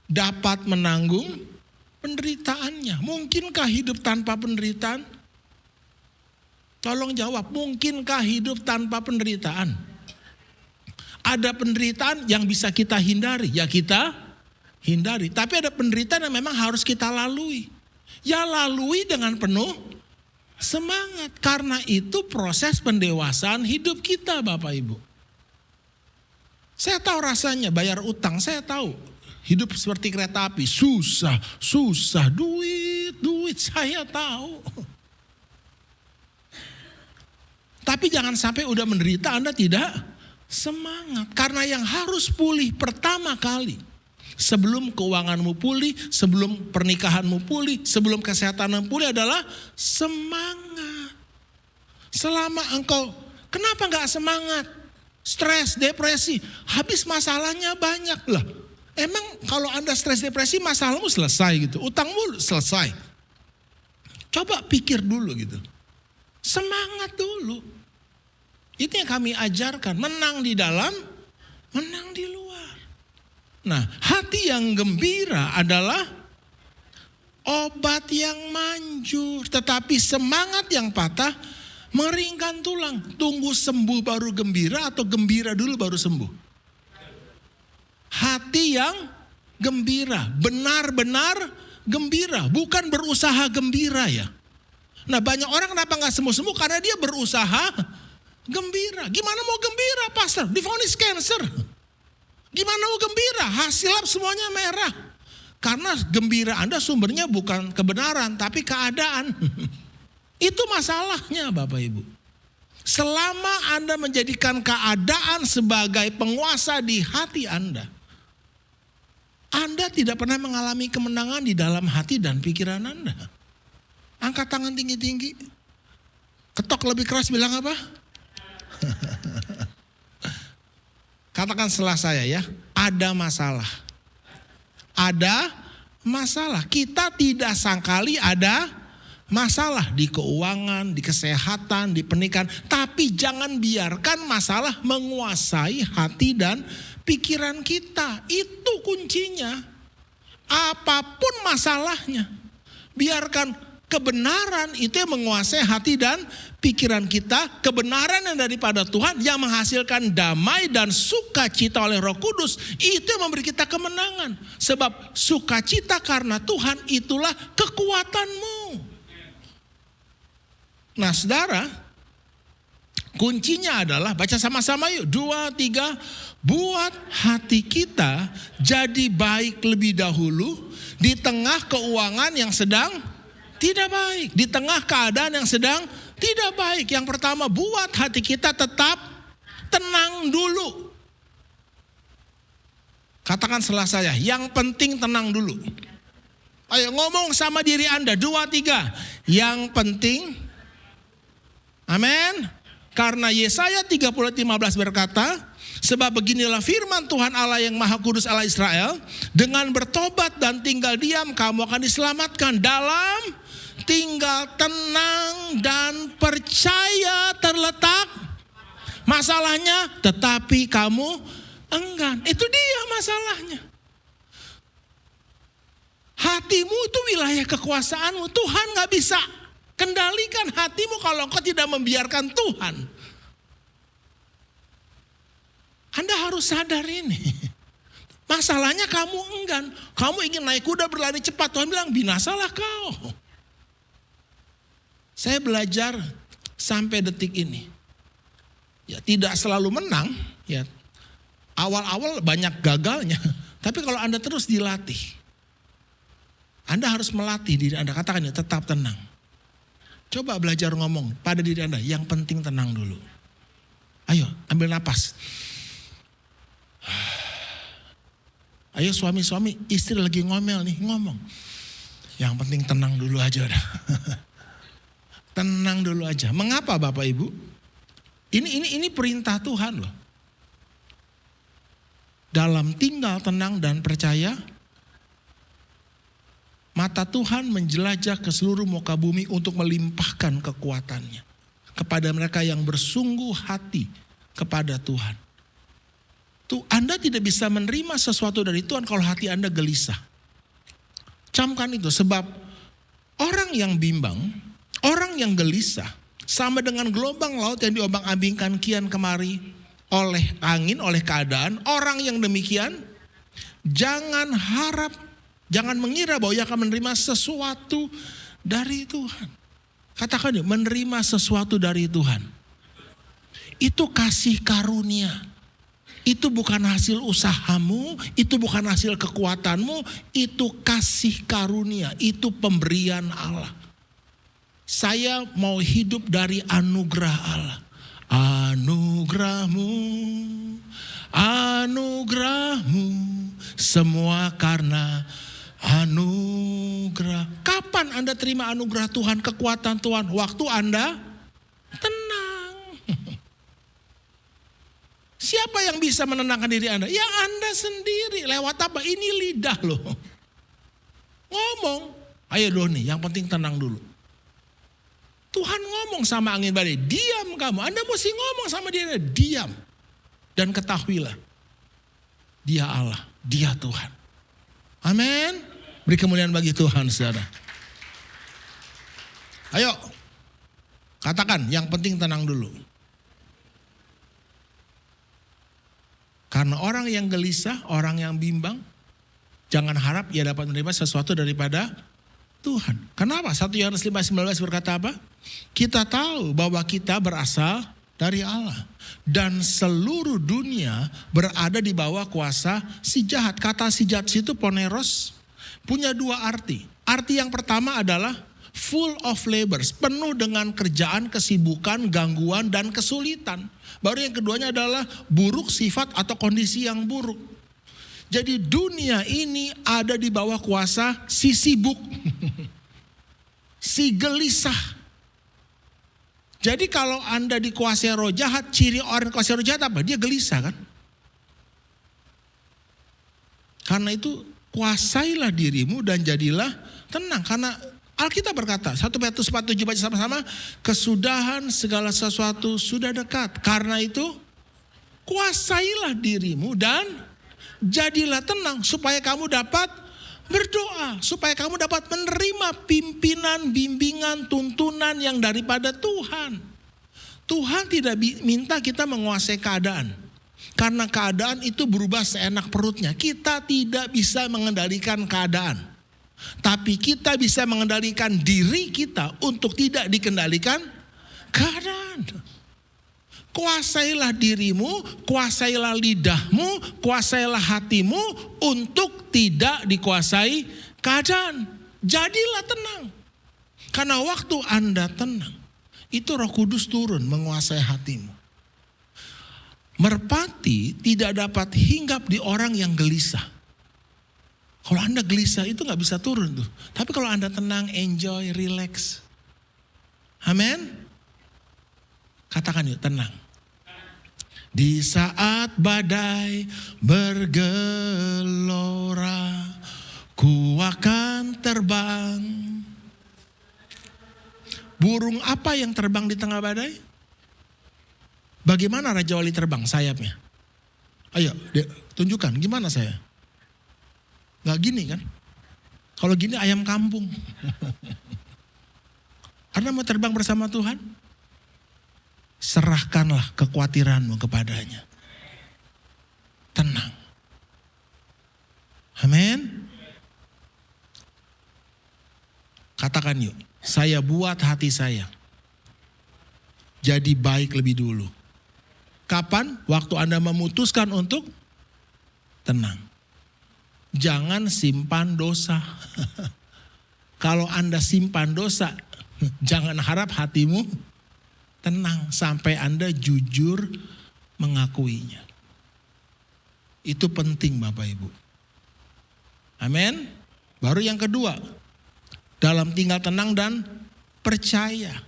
dapat menanggung penderitaannya. Mungkinkah hidup tanpa penderitaan? Tolong jawab, mungkinkah hidup tanpa penderitaan? Ada penderitaan yang bisa kita hindari, ya kita hindari. Tapi ada penderitaan yang memang harus kita lalui. Ya lalui dengan penuh semangat. Karena itu proses pendewasaan hidup kita Bapak Ibu. Saya tahu rasanya bayar utang, saya tahu. Hidup seperti kereta api, susah, duit, saya tahu. Tapi jangan sampai udah menderita Anda tidak semangat. Karena yang harus pulih pertama kali, sebelum keuanganmu pulih, sebelum pernikahanmu pulih, sebelum kesehatanmu pulih adalah semangat. Selama engkau, kenapa gak semangat? Stres, depresi, habis masalahnya banyak lah. Emang kalau Anda stres depresi masalahmu selesai gitu. Utangmu selesai. Coba pikir dulu gitu. Semangat dulu. Itu yang kami ajarkan. Menang di dalam, menang di luar. Nah, hati yang gembira adalah obat yang manjur. Tetapi semangat yang patah mengeringkan tulang. Tunggu sembuh baru gembira atau gembira dulu baru sembuh? Hati yang gembira, benar-benar gembira, bukan berusaha gembira ya. Nah banyak orang kenapa gak sembuh-sembuh? Karena dia berusaha gembira. Gimana mau gembira pastor? Divonis cancer. Gimana mau gembira? Hasil lab semuanya merah. Karena gembira Anda sumbernya bukan kebenaran, tapi keadaan. Itu masalahnya Bapak Ibu. Selama Anda menjadikan keadaan sebagai penguasa di hati Anda tidak pernah mengalami kemenangan di dalam hati dan pikiran Anda. Angkat tangan tinggi-tinggi. Ketok lebih keras bilang apa? Katakan setelah saya ya. Ada masalah. Ada masalah. Kita tidak sangkali ada masalah di keuangan, di kesehatan, di pernikahan. Tapi jangan biarkan masalah menguasai hati dan pikiran kita. Itu kuncinya. Apapun masalahnya, biarkan kebenaran itu yang menguasai hati dan pikiran kita. Kebenaran yang daripada Tuhan yang menghasilkan damai dan sukacita oleh Roh Kudus. Itu yang memberi kita kemenangan. Sebab sukacita karena Tuhan itulah kekuatanmu. Nah saudara, kuncinya adalah, baca sama-sama yuk, 2, 3. Buat hati kita jadi baik lebih dahulu di tengah keuangan yang sedang tidak baik. Di tengah keadaan yang sedang tidak baik. Yang pertama, buat hati kita tetap tenang dulu. Katakan setelah saya, yang penting tenang dulu. Ayo ngomong sama diri Anda, 2, 3. Yang penting, amin. Karena Yesaya 30:15 berkata, sebab beginilah firman Tuhan Allah yang Maha Kudus Allah Israel, dengan bertobat dan tinggal diam kamu akan diselamatkan. Dalam tinggal tenang dan percaya terletak Masalahnya tetapi kamu enggan. Itu dia masalahnya. Hatimu itu wilayah kekuasaanmu. Tuhan gak bisa kendalikan hatimu kalau engkau tidak membiarkan Tuhan. Anda harus sadar ini. Masalahnya kamu enggan. Kamu ingin naik kuda berlari cepat. Tuhan bilang binasalah kau. Saya belajar sampai detik ini. Ya tidak selalu menang. Ya, awal-awal banyak gagalnya. Tapi kalau Anda terus dilatih. Anda harus melatih diri Anda. Katakan ya, tetap tenang. Coba belajar ngomong pada diri Anda. Yang penting tenang dulu. Ayo ambil napas. Ayo suami-suami, istri lagi ngomel nih, ngomong. Yang penting tenang dulu aja dah. Tenang dulu aja. Mengapa Bapak Ibu? Ini perintah Tuhan loh. Dalam tinggal tenang dan percaya, mata Tuhan menjelajah ke seluruh muka bumi untuk melimpahkan kekuatannya kepada mereka yang bersungguh hati kepada Tuhan. Tuh, Anda tidak bisa menerima sesuatu dari Tuhan kalau hati Anda gelisah. Camkan itu, sebab orang yang bimbang, orang yang gelisah, sama dengan gelombang laut yang diombang-ambingkan kian kemari oleh angin, oleh keadaan. Orang yang demikian, jangan mengira bahwa ia akan menerima sesuatu dari Tuhan. Katakan ya, menerima sesuatu dari Tuhan. Itu kasih karunia. Itu bukan hasil usahamu, itu bukan hasil kekuatanmu, itu kasih karunia, itu pemberian Allah. Saya mau hidup dari anugerah Allah. Anugerahmu, anugerahmu, semua karena anugerah. Kapan Anda terima anugerah Tuhan, kekuatan Tuhan? Waktu Anda tenang. Siapa yang bisa menenangkan diri Anda? Ya Anda sendiri. Lewat apa? Ini lidah loh. Ngomong. Ayo Doni, yang penting tenang dulu. Tuhan ngomong sama angin badai, diam kamu. Anda mesti ngomong sama dia, diam. Dan ketahuilah, dia Allah, dia Tuhan. Amin. Beri kemuliaan bagi Tuhan, saudara. Ayo, katakan, yang penting tenang dulu. Karena orang yang gelisah, orang yang bimbang, jangan harap ia dapat menerima sesuatu daripada Tuhan. Kenapa? 1 Yohanes 5:19 berkata apa? Kita tahu bahwa kita berasal dari Allah. Dan seluruh dunia berada di bawah kuasa si jahat. Kata si jahat itu poneros punya dua arti. Arti yang pertama adalah full of labors. Penuh dengan kerjaan, kesibukan, gangguan, dan kesulitan. Baru yang keduanya adalah buruk sifat atau kondisi yang buruk. Jadi dunia ini ada di bawah kuasa si sibuk. Si gelisah. Jadi kalau Anda dikuasai roh jahat, ciri orang dikuasai roh jahat apa? Dia gelisah kan? Karena itu kuasailah dirimu dan jadilah tenang. Karena Alkitab berkata, 1 Petrus 4:7 baca sama-sama, kesudahan segala sesuatu sudah dekat. Karena itu kuasailah dirimu dan jadilah tenang supaya kamu dapat berdoa, supaya kamu dapat menerima pimpinan, bimbingan, tuntunan yang daripada Tuhan. Tuhan tidak minta kita menguasai keadaan. Karena keadaan itu berubah seenak perutnya. Kita tidak bisa mengendalikan keadaan. Tapi kita bisa mengendalikan diri kita untuk tidak dikendalikan keadaan. Kuasailah dirimu, kuasailah lidahmu, kuasailah hatimu untuk tidak dikuasai keadaan. Jadilah tenang. Karena waktu Anda tenang, itu Roh Kudus turun menguasai hatimu. Merpati tidak dapat hinggap di orang yang gelisah. Kalau Anda gelisah itu gak bisa turun tuh. Tapi kalau Anda tenang, enjoy, relax. Amin. Katakan yuk, tenang. Di saat badai bergelora, ku akan terbang. Burung apa yang terbang di tengah badai? Bagaimana Raja Wali terbang sayapnya? Ayo tunjukkan gimana saya. Gak gini kan? Kalau gini ayam kampung. Anda mau terbang bersama Tuhan? Serahkanlah kekhawatiranmu kepadanya. Tenang. Amin. Katakan yuk, saya buat hati saya jadi baik lebih dulu. Kapan? Waktu Anda memutuskan untuk tenang. Jangan simpan dosa. Kalau Anda simpan dosa, jangan harap hatimu tenang sampai Anda jujur mengakuinya. Itu penting Bapak Ibu. Amin. Baru yang kedua, dalam tinggal tenang dan percaya.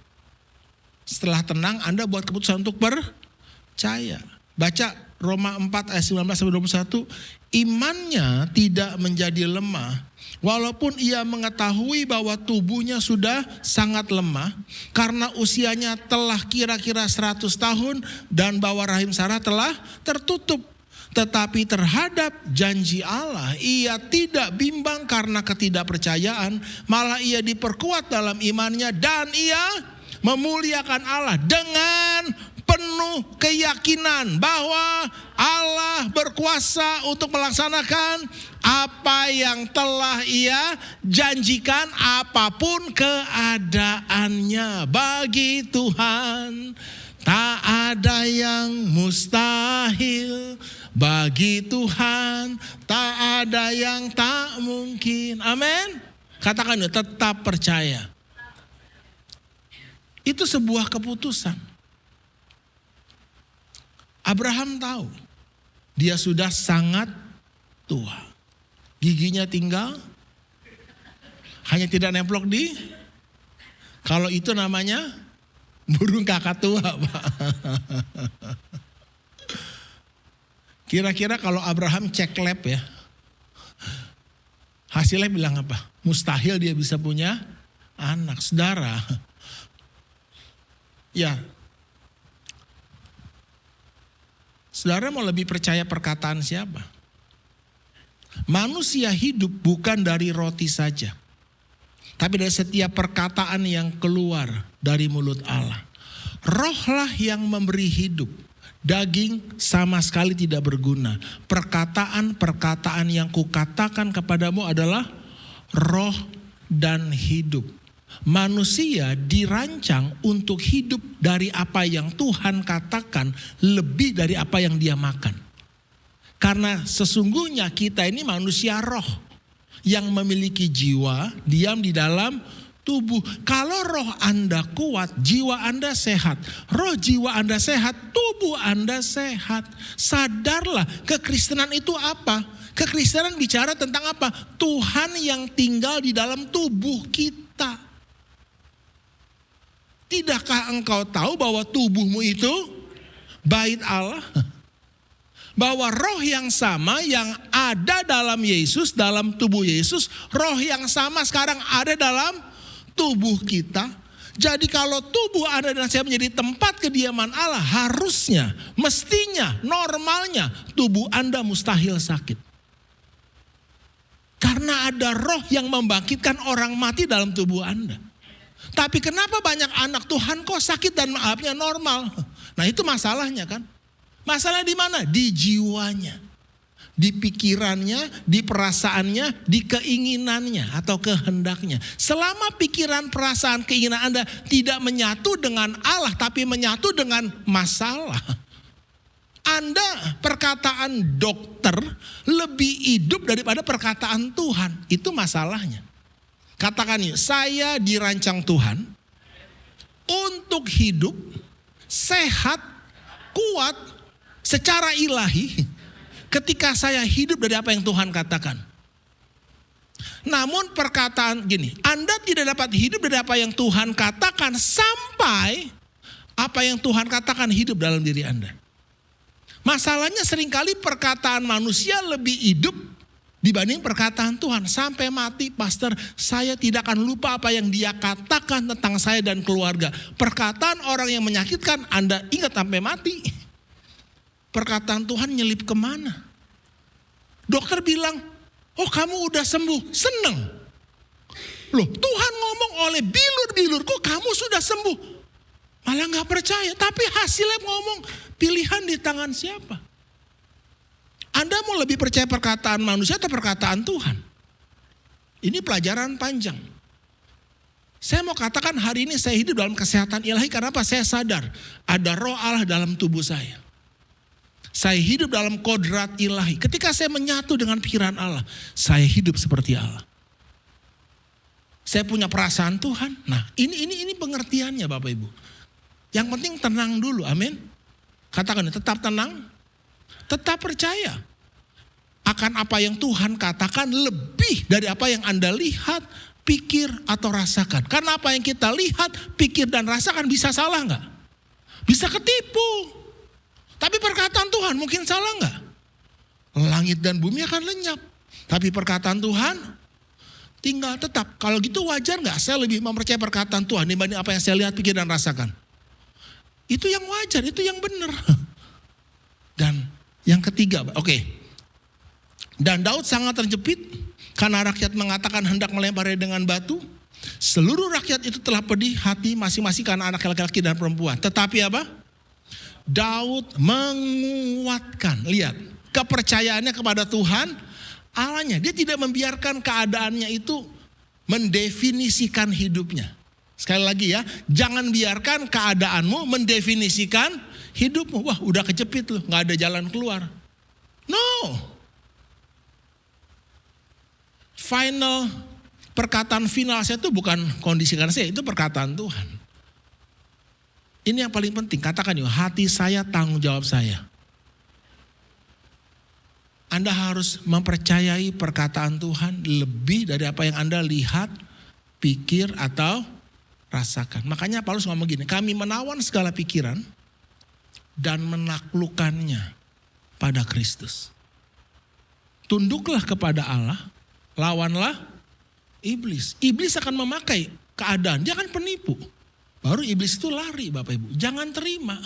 Setelah tenang Anda buat keputusan untuk percaya. Baca Roma 4 ayat 19-21. Imannya tidak menjadi lemah. Walaupun ia mengetahui bahwa tubuhnya sudah sangat lemah. Karena usianya telah kira-kira 100 tahun. Dan bahwa rahim Sarah telah tertutup. Tetapi terhadap janji Allah ia tidak bimbang karena ketidakpercayaan. Malah ia diperkuat dalam imannya dan ia memuliakan Allah dengan penuh keyakinan bahwa Allah berkuasa untuk melaksanakan apa yang telah ia janjikan apapun keadaannya. Bagi Tuhan tak ada yang mustahil. Bagi Tuhan tak ada yang tak mungkin. Amin. Katakan tetap percaya. Itu sebuah keputusan. Abraham tahu dia sudah sangat tua. Giginya tinggal, hanya tidak nemplok di. Kalau itu namanya burung kakak tua, Pak. Kira-kira kalau Abraham cek lab ya, hasilnya bilang apa? Mustahil dia bisa punya anak. Saudara, ya, saudara mau lebih percaya perkataan siapa? Manusia hidup bukan dari roti saja, tapi dari setiap perkataan yang keluar dari mulut Allah. Rohlah yang memberi hidup. Daging sama sekali tidak berguna. Perkataan-perkataan yang kukatakan kepadamu adalah roh dan hidup. Manusia dirancang untuk hidup dari apa yang Tuhan katakan lebih dari apa yang dia makan. Karena sesungguhnya kita ini manusia roh yang memiliki jiwa, diam di dalam tubuh. Kalau roh Anda kuat, jiwa Anda sehat. Roh jiwa Anda sehat, tubuh Anda sehat. Sadarlah, kekristenan itu apa? Kekristenan bicara tentang apa? Tuhan yang tinggal di dalam tubuh kita. Tidakkah engkau tahu bahwa tubuhmu itu bait Allah? Bahwa roh yang sama yang ada dalam Yesus, dalam tubuh Yesus, roh yang sama sekarang ada dalam tubuh kita. Jadi kalau tubuh Anda dan saya menjadi tempat kediaman Allah, harusnya, mestinya, normalnya tubuh Anda mustahil sakit. Karena ada roh yang membangkitkan orang mati dalam tubuh Anda. Tapi kenapa banyak anak Tuhan kok sakit dan maafnya normal? Nah itu masalahnya kan. Masalah di mana? Di jiwanya. Di pikirannya, di perasaannya, di keinginannya atau kehendaknya. Selama pikiran, perasaan, keinginan Anda tidak menyatu dengan Allah tapi menyatu dengan masalah. Anda perkataan dokter lebih hidup daripada perkataan Tuhan. Itu masalahnya. Katakan yuk, saya dirancang Tuhan untuk hidup sehat, kuat secara ilahi. Ketika saya hidup dari apa yang Tuhan katakan. Namun perkataan gini, Anda tidak dapat hidup dari apa yang Tuhan katakan sampai apa yang Tuhan katakan hidup dalam diri Anda. Masalahnya seringkali perkataan manusia lebih hidup dibanding perkataan Tuhan. Sampai mati, pastor, saya tidak akan lupa apa yang dia katakan tentang saya dan keluarga. Perkataan orang yang menyakitkan Anda ingat sampai mati. Perkataan Tuhan nyelip kemana? Dokter bilang, oh kamu udah sembuh, seneng. Loh, Tuhan ngomong oleh bilur-bilurku kamu sudah sembuh. Malah gak percaya, tapi hasilnya ngomong pilihan di tangan siapa? Anda mau lebih percaya perkataan manusia atau perkataan Tuhan? Ini pelajaran panjang. Saya mau katakan hari ini saya hidup dalam kesehatan ilahi karena apa? Saya sadar ada roh Allah dalam tubuh saya. Saya hidup dalam kodrat ilahi. Ketika saya menyatu dengan pikiran Allah, saya hidup seperti Allah. Saya punya perasaan Tuhan. Nah, ini pengertiannya Bapak Ibu. Yang penting tenang dulu, amin. Katakan tetap tenang, tetap percaya akan apa yang Tuhan katakan lebih dari apa yang Anda lihat, pikir atau rasakan. Karena apa yang kita lihat, pikir dan rasakan bisa salah nggak? Bisa ketipu. Tapi perkataan Tuhan mungkin salah nggak? Langit dan bumi akan lenyap. Tapi perkataan Tuhan tinggal tetap. Kalau gitu wajar nggak saya lebih mempercayai perkataan Tuhan dibanding apa yang saya lihat, pikir dan rasakan? Itu yang wajar, itu yang benar. Dan yang ketiga, oke. Dan Daud sangat terjepit karena rakyat mengatakan hendak melemparnya dengan batu. Seluruh rakyat itu telah pedih hati masing-masing karena anak laki-laki dan perempuan. Tetapi apa? Daud menguatkan, lihat, kepercayaannya kepada Tuhan Allahnya. Dia tidak membiarkan keadaannya itu mendefinisikan hidupnya. Sekali lagi ya, jangan biarkan keadaanmu mendefinisikan hidupmu. Wah, udah kejepit loh, gak ada jalan keluar. No. Perkataan final saya itu bukan kondisi karena saya, itu perkataan Tuhan. Ini yang paling penting, katakan yuk, hati saya tanggung jawab saya. Anda harus mempercayai perkataan Tuhan lebih dari apa yang Anda lihat, pikir atau rasakan. Makanya Paulus ngomong gini, kami menawan segala pikiran dan menaklukkannya pada Kristus. Tunduklah kepada Allah, lawanlah iblis. Iblis akan memakai keadaan, dia akan penipu. Baru iblis itu lari Bapak Ibu. Jangan terima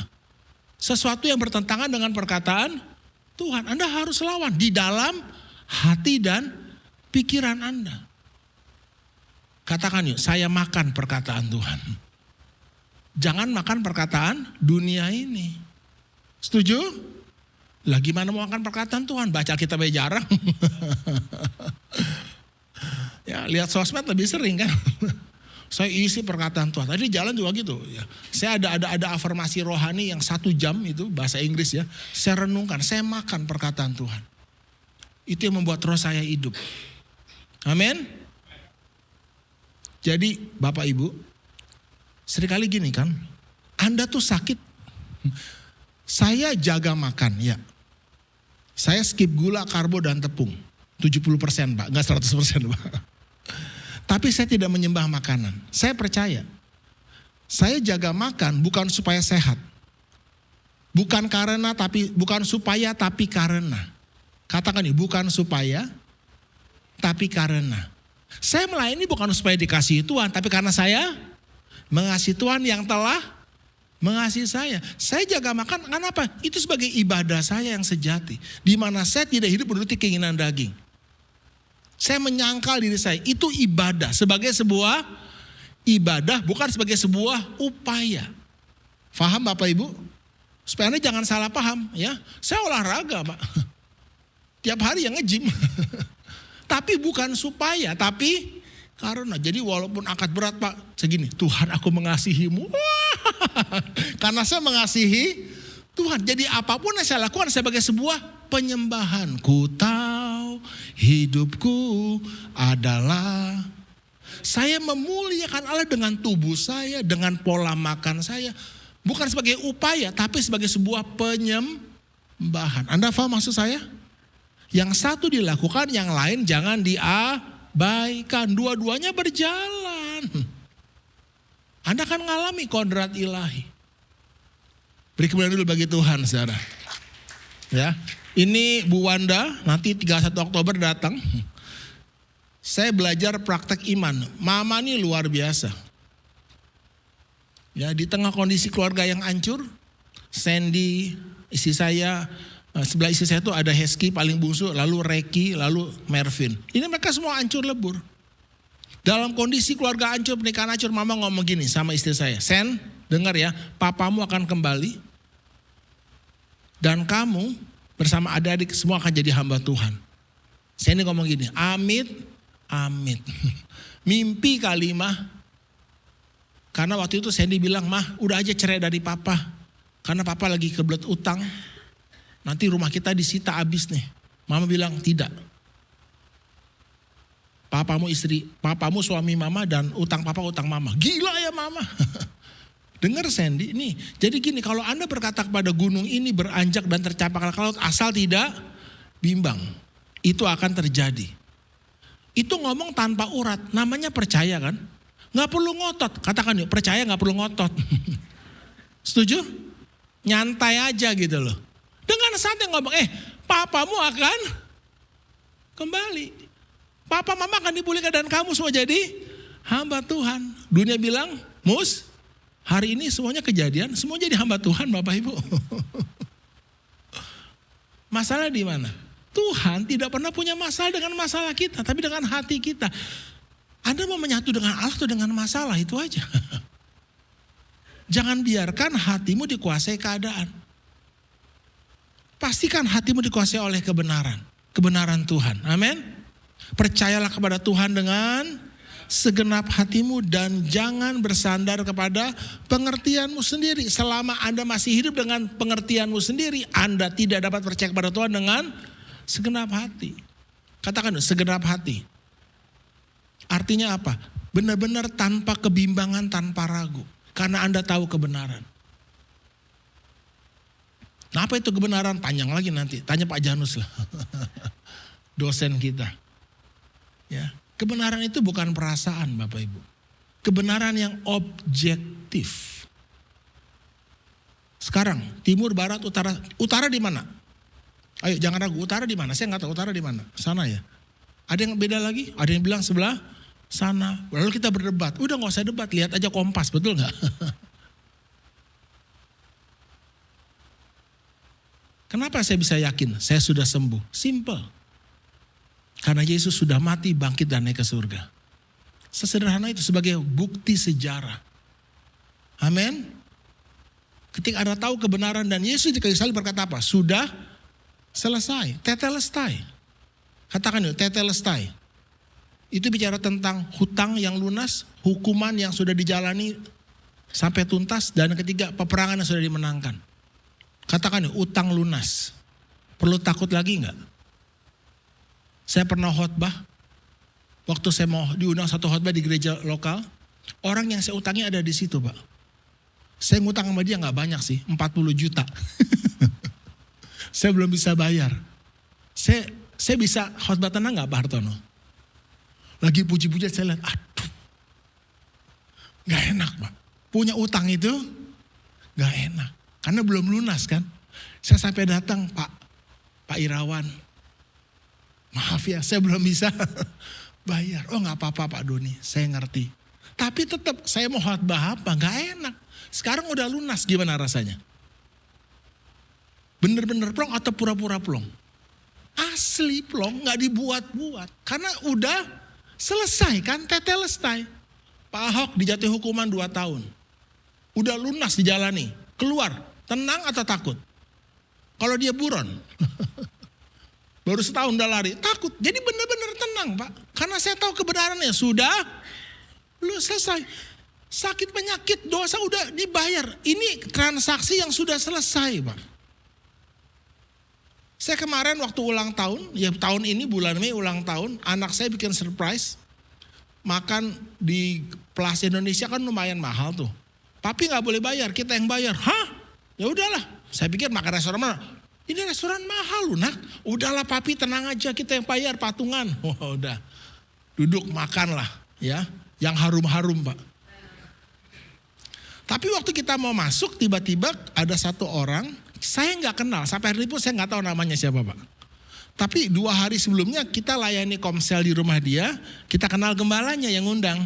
sesuatu yang bertentangan dengan perkataan Tuhan. Anda harus lawan di dalam hati dan pikiran Anda. Katakan yuk, saya makan perkataan Tuhan. Jangan makan perkataan dunia ini. Setuju? Lah gimana mau makan perkataan Tuhan? Baca Alkitabnya jarang. Ya lihat sosmed lebih sering kan. Saya isi perkataan Tuhan. Tadi jalan juga gitu. Ya. Saya ada afirmasi rohani yang 1 jam itu bahasa Inggris ya. Saya renungkan, saya makan perkataan Tuhan. Itu yang membuat roh saya hidup. Amin. Jadi Bapak Ibu, seringkali gini kan, Anda tuh sakit. Saya jaga makan ya. Saya skip gula, karbo dan tepung. 70% Pak, enggak 100% Pak. Tapi saya tidak menyembah makanan. Saya percaya. Saya jaga makan bukan supaya sehat. Bukan supaya tapi karena. Katakan nih, bukan supaya tapi karena. Saya melayani bukan supaya dikasihi Tuhan, tapi karena saya mengasihi Tuhan yang telah mengasihi saya. Saya jaga makan kenapa? Itu sebagai ibadah saya yang sejati. Di mana saya tidak hidup menuruti keinginan daging. Saya menyangkal diri saya, itu ibadah sebagai sebuah ibadah, bukan sebagai sebuah upaya. Faham Bapak Ibu? Supaya Anda jangan salah paham ya. Saya olahraga Pak. Tiap hari yang nge-gym. Tapi bukan supaya, tapi karena. Jadi walaupun akad berat Pak, segini, Tuhan aku mengasihimu. Karena saya mengasihi Tuhan. Jadi apapun yang saya lakukan sebagai sebuah penyembahan. Ku tahu hidupku adalah, saya memuliakan Allah dengan tubuh saya, dengan pola makan saya. Bukan sebagai upaya, tapi sebagai sebuah penyembahan. Anda paham maksud saya? Yang satu dilakukan, yang lain jangan diabaikan. Dua-duanya berjalan. Anda akan mengalami kodrat ilahi. Beri kemuliaan dulu bagi Tuhan, saudara. Ya. Ini Bu Wanda, nanti 31 Oktober datang. Saya belajar praktek iman. Mama ini luar biasa. Ya, di tengah kondisi keluarga yang hancur, Sandy, istri saya, sebelah istri saya itu ada Hesky paling bungsu, lalu Reki, lalu Mervin. Ini mereka semua hancur lebur. Dalam kondisi keluarga hancur, pernikahan hancur, mama ngomong gini sama istri saya, Sen, dengar ya, papamu akan kembali dan kamu bersama adik-adik semua akan jadi hamba Tuhan. Sandy ngomong gini, amit, amit. Mimpi kali mah. Karena waktu itu Sandy bilang, mah udah aja cerai dari papa. Karena papa lagi kebelet utang. Nanti rumah kita disita abis nih. Mama bilang tidak. Papamu suami mama dan utang papa utang mama. Gila ya mama. Dengar Sandy, nih. Jadi gini, kalau Anda berkata kepada gunung ini beranjak dan tercapai ke laut asal tidak bimbang. Itu akan terjadi. Itu ngomong tanpa urat, namanya percaya kan? Gak perlu ngotot, katakan yuk percaya gak perlu ngotot. Setuju? Nyantai aja gitu loh. Dengan santai ngomong, papamu akan kembali. Papa mama akan dipulihkan dan kamu semua jadi hamba Tuhan. Dunia bilang, Mus, hari ini semuanya kejadian, semua jadi hamba Tuhan Bapak Ibu. Masalah di mana? Tuhan tidak pernah punya masalah dengan masalah kita, tapi dengan hati kita. Anda mau menyatu dengan Allah atau dengan masalah, itu aja. Jangan biarkan hatimu dikuasai keadaan. Pastikan hatimu dikuasai oleh kebenaran. Kebenaran Tuhan. Amin. Percayalah kepada Tuhan dengan segenap hatimu dan jangan bersandar kepada pengertianmu sendiri. Selama Anda masih hidup dengan pengertianmu sendiri, Anda tidak dapat percaya kepada Tuhan dengan segenap hati. Katakan segenap hati. Artinya apa? Benar-benar tanpa kebimbangan, tanpa ragu. Karena Anda tahu kebenaran. Nah, apa itu kebenaran? Panjang lagi nanti. Tanya Pak Janus lah. Dosen kita. Ya, kebenaran itu bukan perasaan Bapak Ibu. Kebenaran yang objektif. Sekarang timur, barat, utara. Utara di mana? Ayo jangan ragu, utara di mana? Saya nggak tahu utara di mana. Sana ya. Ada yang beda lagi? Ada yang bilang sebelah sana. Lalu kita berdebat. Udah nggak usah debat, lihat aja kompas, betul nggak? Kenapa saya bisa yakin? Saya sudah sembuh. Simple. Karena Yesus sudah mati, bangkit dan naik ke surga. Sesederhana itu sebagai bukti sejarah. Amin. Ketika Anda tahu kebenaran dan Yesus di kayu salib berkata apa? Sudah selesai. Tetelestai. Katakan yuk, tetelestai. Itu bicara tentang hutang yang lunas, hukuman yang sudah dijalani sampai tuntas, dan ketiga peperangan yang sudah dimenangkan. Katakan yuk, utang lunas. Perlu takut lagi enggak? Saya pernah khotbah, waktu saya mau diundang satu khotbah di gereja lokal, orang yang saya utangi ada di situ Pak. Saya ngutang sama dia gak banyak sih, 40 juta. Saya belum bisa bayar. Saya bisa khotbah tenang gak Pak Hartono? Lagi puji-puji saya lihat, aduh. Gak enak Pak. Punya utang itu gak enak. Karena belum lunas kan. Saya sampai datang Pak Irawan. Maaf ya saya belum bisa bayar. Oh gak apa-apa Pak Doni, saya ngerti. Tapi tetap saya mau khotbah apa, gak enak. Sekarang udah lunas, gimana rasanya? Bener-bener plong atau pura-pura plong? Asli plong, gak dibuat-buat. Karena udah selesai kan, tetelestai. Pak Ahok dijatuhi hukuman 2 tahun. Udah lunas dijalani, keluar, tenang atau takut? Kalau dia buron, baru setahun udah lari, takut. Jadi benar-benar tenang Pak. Karena saya tahu kebenarannya, sudah lu selesai. Sakit penyakit, dosa udah dibayar. Ini transaksi yang sudah selesai Pak. Saya kemarin waktu ulang tahun, ya tahun ini bulan Mei ulang tahun, anak saya bikin surprise. Makan di Plaza Indonesia kan lumayan mahal tuh. Papi gak boleh bayar, kita yang bayar. Hah? Ya udahlah. Saya pikir makan restoran mana? Ini restoran mahal loh nak. Udahlah papi tenang aja, kita yang bayar patungan. Oh, udah. Duduk makan lah ya. Yang harum-harum Pak. Tapi waktu kita mau masuk tiba-tiba ada satu orang Saya nggak kenal, sampai hari ini pun saya nggak tahu namanya siapa Pak. Tapi 2 hari sebelumnya kita layani komsel di rumah dia, kita kenal gembalanya yang ngundang.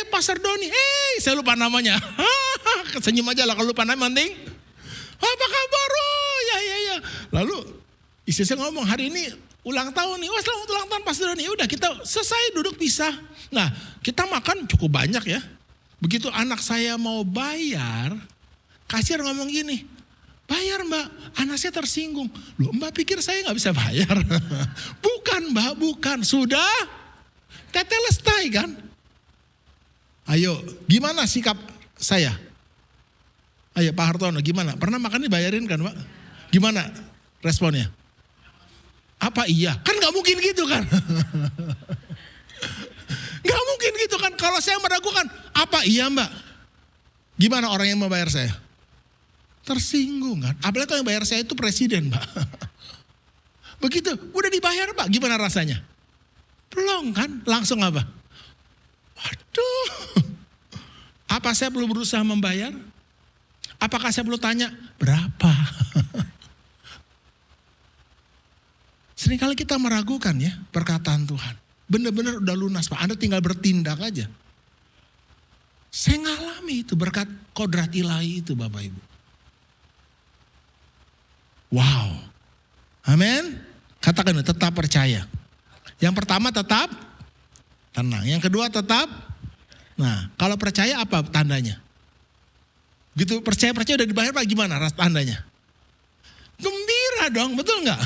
Pastor Doni, saya lupa namanya. Senyum aja lah kalau lupa nama, penting. Apa kabar? Oh, ya. Lalu istri saya ngomong, hari ini ulang tahun nih. Selamat ulang tahun Pastor Doni. Udah kita selesai duduk pisah. Nah, kita makan cukup banyak ya. Begitu anak saya mau bayar, kasir ngomong gini, bayar Mbak, anak saya tersinggung. Loh Mbak pikir saya gak bisa bayar? Bukan Mbak, bukan. Sudah tetelestai kan? Ayo, gimana sikap saya? Ayo Pak Hartono, gimana? Pernah makan dibayarin kan Pak? Gimana responnya? Apa iya? Kan gak mungkin gitu kan? Gak mungkin gitu kan? Kalau saya meragukan, apa iya Mbak? Gimana orang yang mau bayar saya? Tersinggung kan? Apalagi kalau yang bayar saya itu presiden Mbak. Begitu, udah dibayar Pak, gimana rasanya? Belum kan? Langsung apa? Waduh, apa saya perlu berusaha membayar? Apakah saya perlu tanya, berapa? Seringkali kita meragukan ya perkataan Tuhan. Benar-benar udah lunas Pak, Anda tinggal bertindak aja. Saya ngalami itu berkat kodrat ilahi itu Bapak Ibu. Wow, amin. Katakan tetap percaya. Yang pertama tetap tenang. Yang kedua tetap. Nah, kalau percaya apa tandanya? Gitu percaya udah dibayar Pak, gimana tandanya? Gembira dong, betul nggak?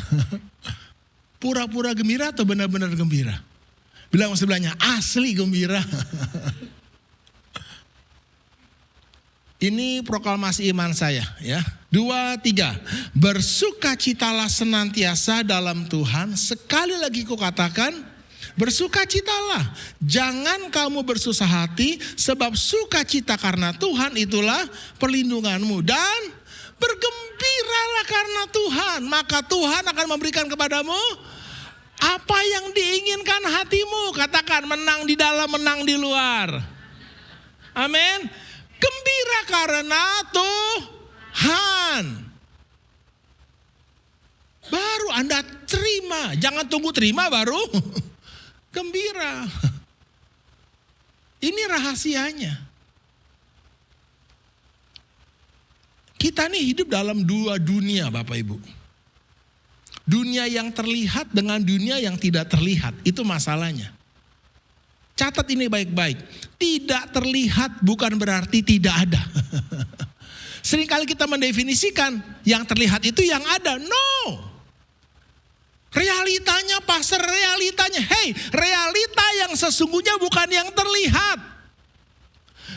Pura-pura gembira atau benar-benar gembira? Bilang sebelahnya, asli gembira. Ini proklamasi iman saya ya. 2, 3. Bersukacitalah senantiasa dalam Tuhan. Sekali lagi kukatakan, bersukacitalah. Jangan kamu bersusah hati, sebab sukacita karena Tuhan itulah perlindunganmu. Dan bergembiralah karena Tuhan, maka Tuhan akan memberikan kepadamu apa yang diinginkan hatimu. Katakan, menang di dalam, menang di luar. Amin. Gembira karena Tuhan. Baru Anda terima. Jangan tunggu terima baru gembira. Ini rahasianya. Kita nih hidup dalam 2 dunia Bapak Ibu. Dunia yang terlihat dengan dunia yang tidak terlihat. Itu masalahnya. Catat ini baik-baik. Tidak terlihat bukan berarti tidak ada. Seringkali kita mendefinisikan yang terlihat itu yang ada. No. Realitanya pastor, realitanya. Hey, realita yang sesungguhnya bukan yang terlihat.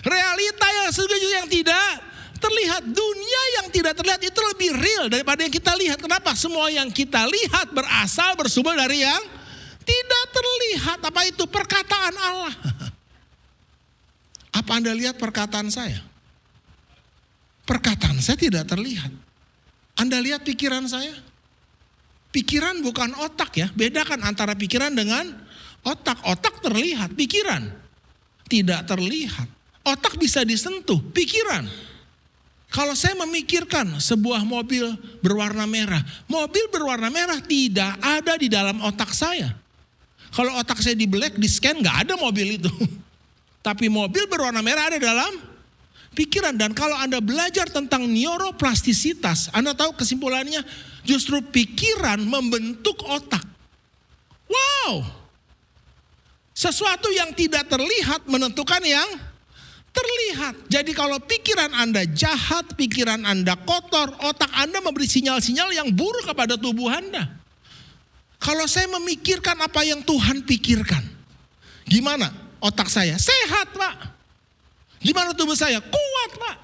Realita yang sesungguhnya yang tidak terlihat. Dunia yang tidak terlihat itu lebih real daripada yang kita lihat. Kenapa? Semua yang kita lihat berasal bersumber dari yang tidak terlihat. Apa itu? Perkataan Allah. Apa Anda lihat perkataan saya? Perkataan saya tidak terlihat. Anda lihat pikiran saya? Pikiran bukan otak ya. Bedakan antara pikiran dengan otak. Otak terlihat, pikiran tidak terlihat. Otak bisa disentuh, pikiran. Kalau saya memikirkan sebuah mobil berwarna merah. Mobil berwarna merah tidak ada di dalam otak saya. Kalau otak saya di black, di scan gak ada mobil itu. Tapi mobil berwarna merah ada dalam pikiran. Dan kalau Anda belajar tentang neuroplastisitas, Anda tahu kesimpulannya justru pikiran membentuk otak. Wow. Sesuatu yang tidak terlihat menentukan yang terlihat. Jadi kalau pikiran Anda jahat, pikiran Anda kotor, otak Anda memberi sinyal-sinyal yang buruk kepada tubuh Anda. Kalau saya memikirkan apa yang Tuhan pikirkan, gimana otak saya? Sehat Pak. Gimana tubuh saya? Kuat Pak.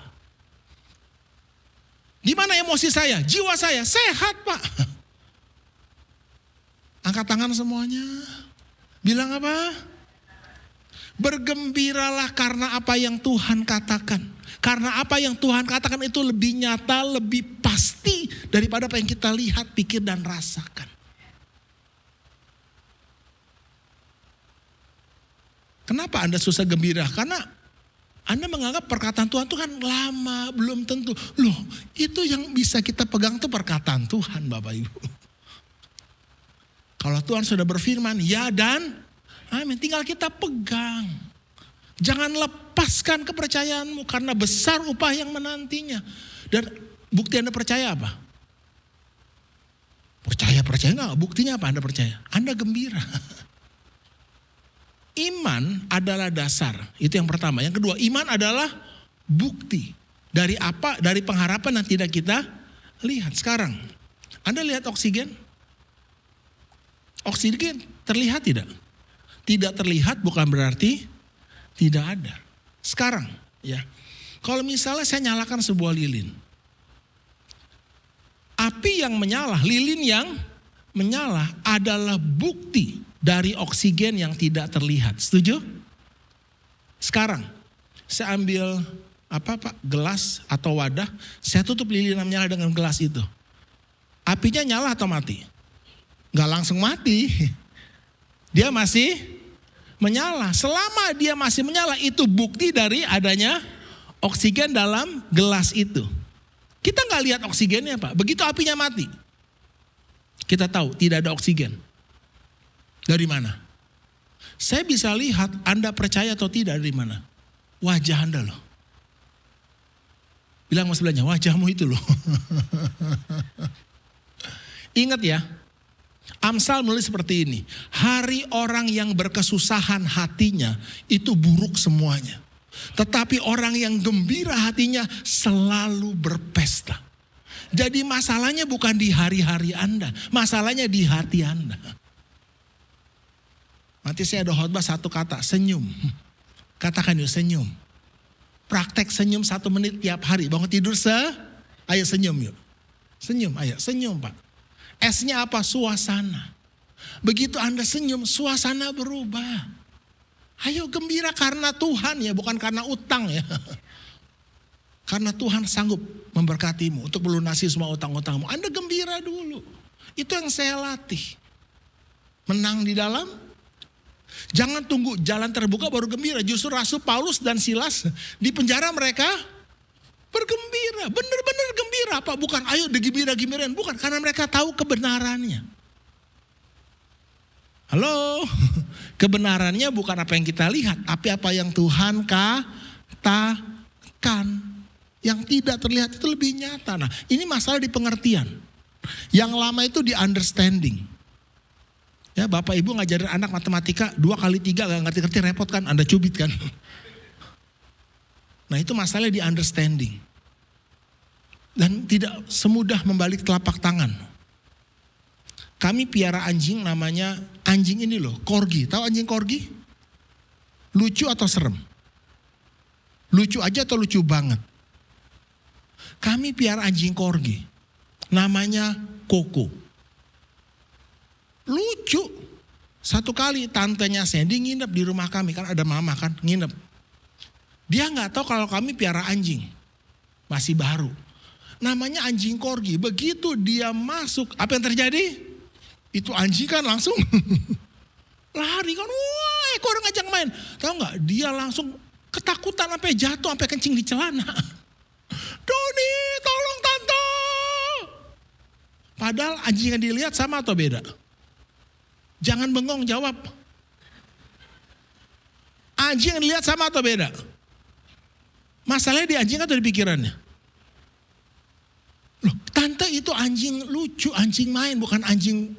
Gimana emosi saya? Jiwa saya? Sehat Pak. Angkat tangan semuanya. Bilang apa? Bergembiralah karena apa yang Tuhan katakan. Karena apa yang Tuhan katakan itu lebih nyata, lebih pasti daripada apa yang kita lihat, pikir dan rasakan. Kenapa Anda susah gembira? Karena Anda menganggap perkataan Tuhan itu kan lama, belum tentu. Loh, itu yang bisa kita pegang tuh perkataan Tuhan, Bapak Ibu. Kalau Tuhan sudah berfirman, ya dan amin, tinggal kita pegang. Jangan lepaskan kepercayaanmu karena besar upah yang menantinya. Dan bukti Anda percaya apa? Percaya enggak? Buktinya apa Anda percaya? Anda gembira. Iman adalah dasar, itu yang pertama. Yang kedua, iman adalah bukti dari apa? Dari pengharapan yang tidak kita lihat. Sekarang, Anda lihat oksigen? Oksigen terlihat tidak? Tidak terlihat bukan berarti tidak ada. Sekarang, ya, kalau misalnya saya nyalakan sebuah lilin, api yang menyala, lilin yang menyala adalah bukti dari oksigen yang tidak terlihat. Setuju? Sekarang saya ambil gelas atau wadah, saya tutup lilin yang menyala dengan gelas itu. Apinya nyala atau mati? Gak langsung mati. Dia masih menyala. Selama dia masih menyala, itu bukti dari adanya oksigen dalam gelas itu. Kita gak lihat oksigennya, Pak. Begitu apinya mati, kita tahu tidak ada oksigen. Dari mana? Saya bisa lihat Anda percaya atau tidak dari mana? Wajah Anda loh. Bilang sama sebelahnya, wajahmu itu loh. Ingat ya, Amsal menulis seperti ini. Hari orang yang berkesusahan hatinya itu buruk semuanya. Tetapi orang yang gembira hatinya selalu berpesta. Jadi masalahnya bukan di hari-hari Anda. Masalahnya di hati Anda. Nanti saya ada khotbah satu kata, senyum. Katakan yuk, senyum. Praktek senyum 1 menit tiap hari. Bangun tidur ayo senyum yuk. Senyum, ayo senyum Pak. S-nya apa? Suasana. Begitu Anda senyum, suasana berubah. Ayo gembira karena Tuhan ya, bukan karena utang ya. Karena Tuhan sanggup memberkatimu untuk melunasi semua utang-utangmu. Anda gembira dulu. Itu yang saya latih. Menang di dalam. Jangan tunggu jalan terbuka baru gembira. Justru Rasul Paulus dan Silas di penjara mereka bergembira. Benar-benar gembira. Apa? Bukan ayo digembira-gembirain. Bukan, karena mereka tahu kebenarannya. Halo? Kebenarannya bukan apa yang kita lihat. Tapi apa yang Tuhan katakan. Yang tidak terlihat itu lebih nyata. Nah, ini masalah di pengertian. Yang lama itu di understanding. Ya, Bapak Ibu ngajarin anak matematika 2 kali 3 gak ngerti-ngerti, repot kan, Anda cubit kan. Nah, itu masalah di understanding. Dan tidak semudah membalik telapak tangan. Kami piara anjing, namanya anjing ini loh, corgi. Tahu anjing corgi? Lucu atau serem? Lucu aja atau lucu banget? Kami piara anjing corgi. Namanya Koko. Lucu. Satu kali tantenya Sandy nginep di rumah kami. Kan ada mama kan nginep. Dia gak tahu kalau kami piara anjing. Masih baru. Namanya anjing corgi. Begitu dia masuk, apa yang terjadi? Itu anjing kan langsung lari kan. Wah, ekor ngajak main. Tahu gak? Dia langsung ketakutan sampai jatuh, sampai kencing di celana. Doni, tolong tante. Padahal anjing yang dilihat sama atau beda? Jangan bengong, jawab. Anjing yang dilihat sama atau beda? Masalahnya di anjing atau di pikirannya? Loh, tante itu anjing lucu, anjing main, bukan anjing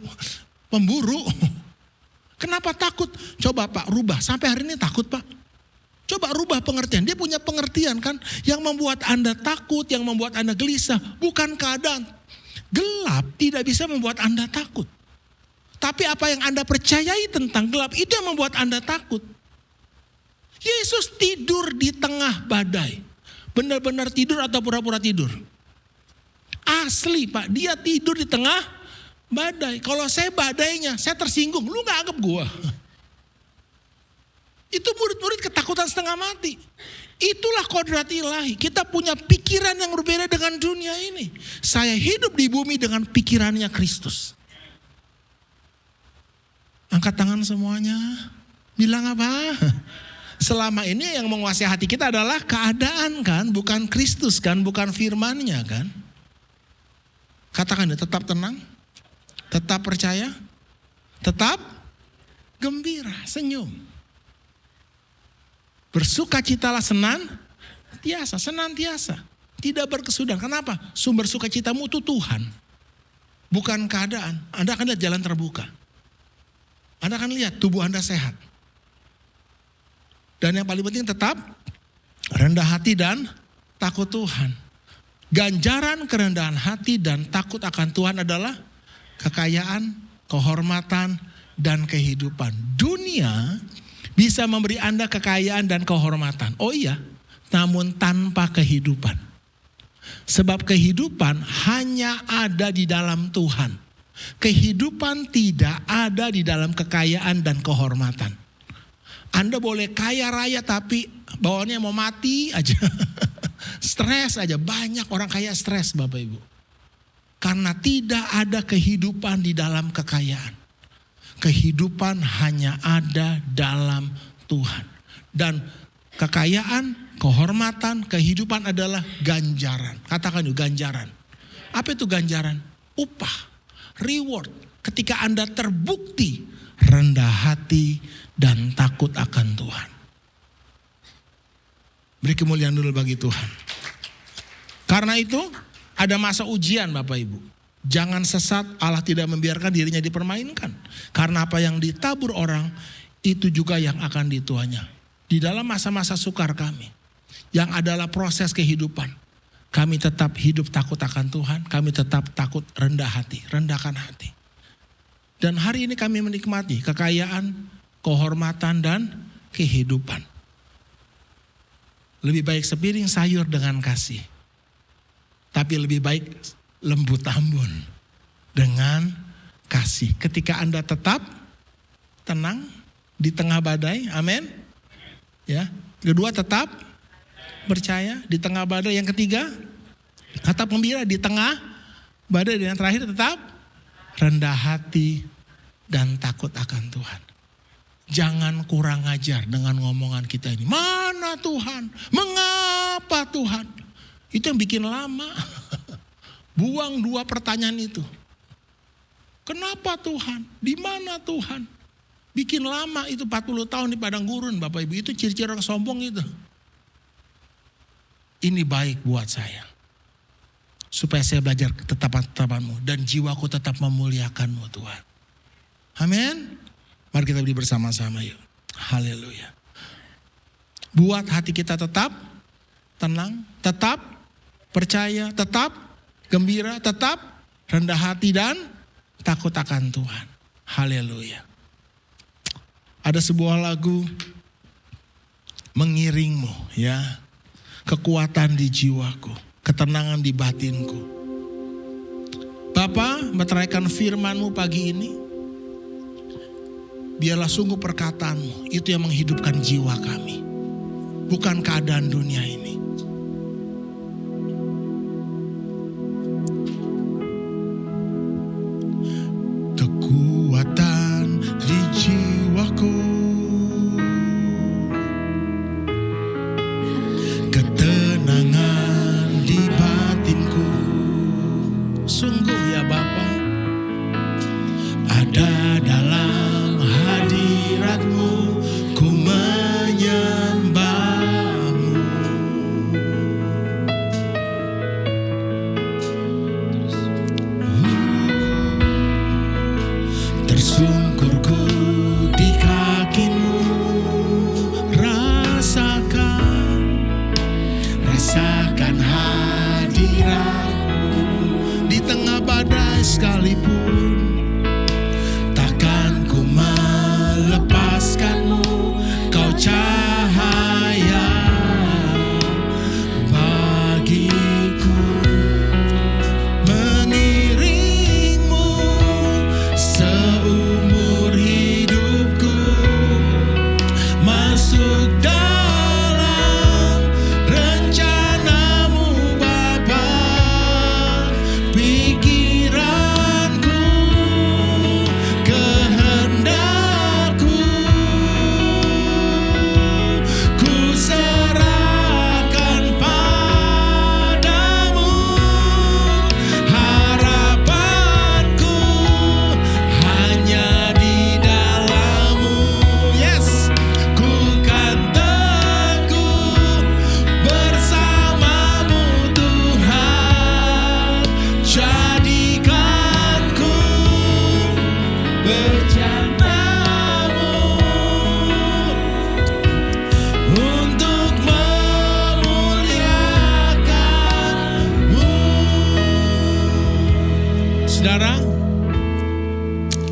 pemburu. Kenapa takut? Coba Pak, rubah. Sampai hari ini takut Pak. Coba rubah pengertian. Dia punya pengertian kan. Yang membuat Anda takut, yang membuat Anda gelisah. Bukan keadaan. Gelap tidak bisa membuat Anda takut. Tapi apa yang Anda percayai tentang gelap, itu yang membuat Anda takut. Yesus tidur di tengah badai. Benar-benar tidur atau pura-pura tidur? Asli Pak, dia tidur di tengah badai. Kalau saya badainya, saya tersinggung. Lu gak anggap gua? Itu murid-murid ketakutan setengah mati. Itulah kodrat ilahi. Kita punya pikiran yang berbeda dengan dunia ini. Saya hidup di bumi dengan pikirannya Kristus. Angkat tangan semuanya. Bilang apa? selama ini yang menguasai hati kita adalah keadaan kan, bukan Kristus kan, bukan firman-Nya kan. Katakan ya, tetap tenang, tetap percaya, tetap gembira, senyum. Bersukacitalah senantiasa. Tidak berkesudahan. Kenapa? Sumber sukacitamu itu Tuhan. Bukan keadaan. Anda akan lihat jalan terbuka. Anda akan lihat tubuh Anda sehat. Dan yang paling penting tetap rendah hati dan takut Tuhan. Ganjaran kerendahan hati dan takut akan Tuhan adalah kekayaan, kehormatan, dan kehidupan. Dunia bisa memberi Anda kekayaan dan kehormatan. Oh iya, namun tanpa kehidupan. Sebab kehidupan hanya ada di dalam Tuhan. Kehidupan tidak ada di dalam kekayaan dan kehormatan. Anda boleh kaya raya tapi bawaannya mau mati aja. Stres aja. Banyak orang kaya stres Bapak Ibu. Karena tidak ada kehidupan di dalam kekayaan. Kehidupan hanya ada dalam Tuhan. Dan kekayaan, kehormatan, kehidupan adalah ganjaran. Katakan yuk, ganjaran. Apa itu ganjaran? Upah, reward. Ketika Anda terbukti rendah hati dan takut akan Tuhan. Beri kemuliaan dulu bagi Tuhan. Karena itu ada masa ujian Bapak Ibu. Jangan sesat, Allah tidak membiarkan dirinya dipermainkan. Karena apa yang ditabur orang, itu juga yang akan dituanya. Di dalam masa-masa sukar kami, yang adalah proses kehidupan, kami tetap hidup takut akan Tuhan, kami tetap takut rendah hati, rendahkan hati. Dan hari ini kami menikmati kekayaan, kehormatan, dan kehidupan. Lebih baik sepiring sayur dengan kasih. Tapi lebih baik lembut ambun dengan kasih. Ketika Anda tetap tenang di tengah badai, amin. Ya. Kedua, tetap percaya di tengah badai. Yang ketiga, tetap gembira di tengah badai. Dan yang terakhir, tetap rendah hati dan takut akan Tuhan. Jangan kurang ajar dengan ngomongan kita ini. Mana Tuhan? Mengapa Tuhan? Itu yang bikin lama. Buang 2 pertanyaan itu. Kenapa Tuhan? Di mana Tuhan? Bikin lama itu 40 tahun di padang gurun Bapak Ibu. Itu ciri-ciri orang sombong itu. Ini baik buat saya. Supaya saya belajar ketetapan-ketetapanmu. Dan jiwaku tetap memuliakanmu Tuhan. Amin. Mari kita beri bersama-sama yuk. Haleluya. Buat hati kita tetap tenang, tetap percaya, tetap gembira, tetap rendah hati dan takut akan Tuhan. Haleluya. Ada sebuah lagu mengiringmu ya. Kekuatan di jiwaku, ketenangan di batinku. Bapa, meteraikan firman-Mu pagi ini. Biarlah sungguh perkataan-Mu itu yang menghidupkan jiwa kami. Bukan keadaan dunia ini. Kekuatan di jiwaku, ketenangan di batinku. Sungguh ya Bapa, ada dalam hadirat-Mu, ku menyembah-Mu. Tersungkurku di kaki-Mu, rasakan hadirat-Mu. Di tengah badai sekalipun, takkan ku melepaskan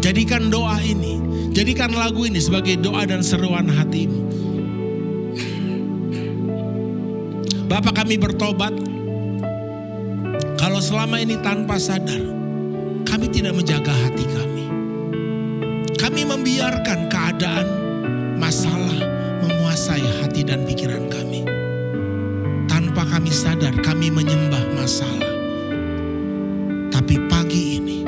Jadikan doa ini, jadikan lagu ini sebagai doa dan seruan hatimu. Bapa, kami bertobat kalau selama ini tanpa sadar kami tidak menjaga hati kami. Kami membiarkan keadaan, masalah menguasai hati dan pikiran kami. Tanpa kami sadar kami menyembah masalah. Tapi pagi ini,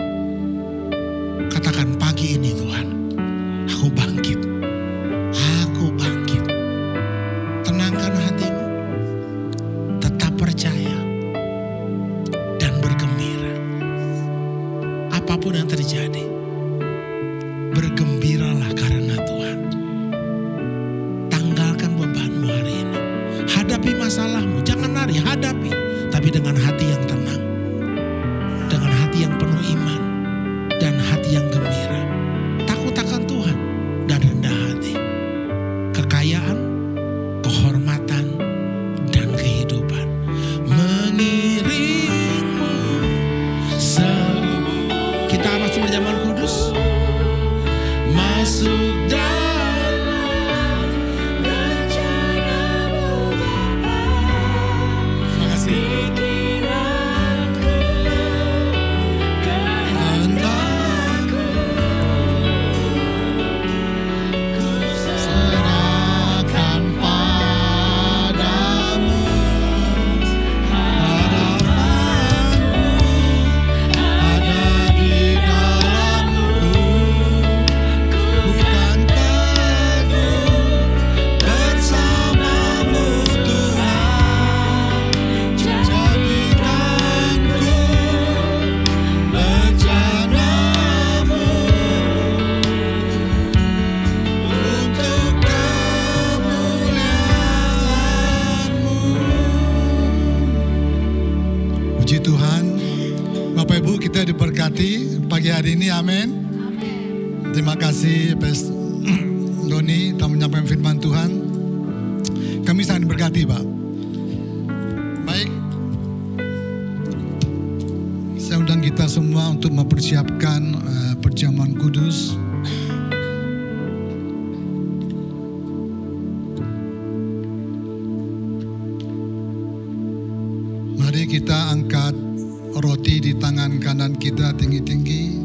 katakan pagi ini Tuhan, aku bangkit. Aku bangkit. Tenangkan hatimu. Tetap percaya. Dan bergembira. Apapun yang terjadi, bergembiralah karena Tuhan. Tanggalkan bebanmu hari ini. Hadapi masalahmu. Jangan lari, hadapi. Tapi dengan hati yang tenang. Dengan hati yang penuh iman. Dan hati yang gembira. Takut akan Tuhan dan rendah hati. Kekayaan, kehormatan, dan kehidupan mengiringmu. Kita masuk berjalan kudus. Masuk dalam rencana-Mu Bapa. Terima kasih. Puji Tuhan, Bapak Ibu kita diberkati pagi hari ini, amin. Terima kasih Pastor Doni telah menyampaikan firman Tuhan. Kami sangat diberkati Pak. Baik, saya undang kita semua untuk mempersiapkan perjamuan kudus. Mari kita angkat roti di tangan kanan kita tinggi-tinggi.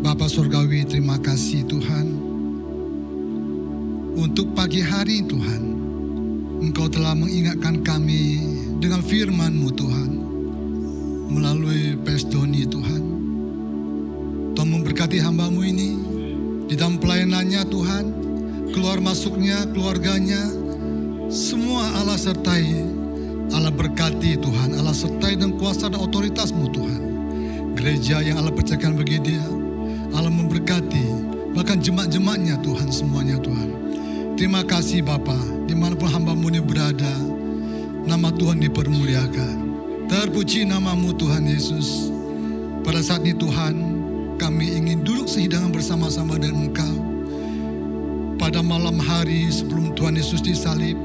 Bapa Surgawi, terima kasih Tuhan. Untuk pagi hari Tuhan, Engkau telah mengingatkan kami dengan firman-Mu Tuhan. Melalui Pastor Doni Tuhan. Tuhan memberkati hamba-Mu ini. Di dalam pelayanannya Tuhan, keluar masuknya, keluarganya, semua Allah sertai. Allah berkati Tuhan, Allah sertai dengan kuasa dan otoritas-Mu Tuhan. Gereja yang Allah percayakan bagi dia, Allah memberkati, bahkan jemaat-jemaatnya Tuhan, semuanya Tuhan. Terima kasih Bapa, dimanapun hamba-Mu ini berada, nama Tuhan dipermuliakan. Terpuji nama-Mu Tuhan Yesus. Pada saat ini Tuhan, kami ingin duduk sehidangan bersama-sama dengan Engkau. Pada malam hari sebelum Tuhan Yesus disalib,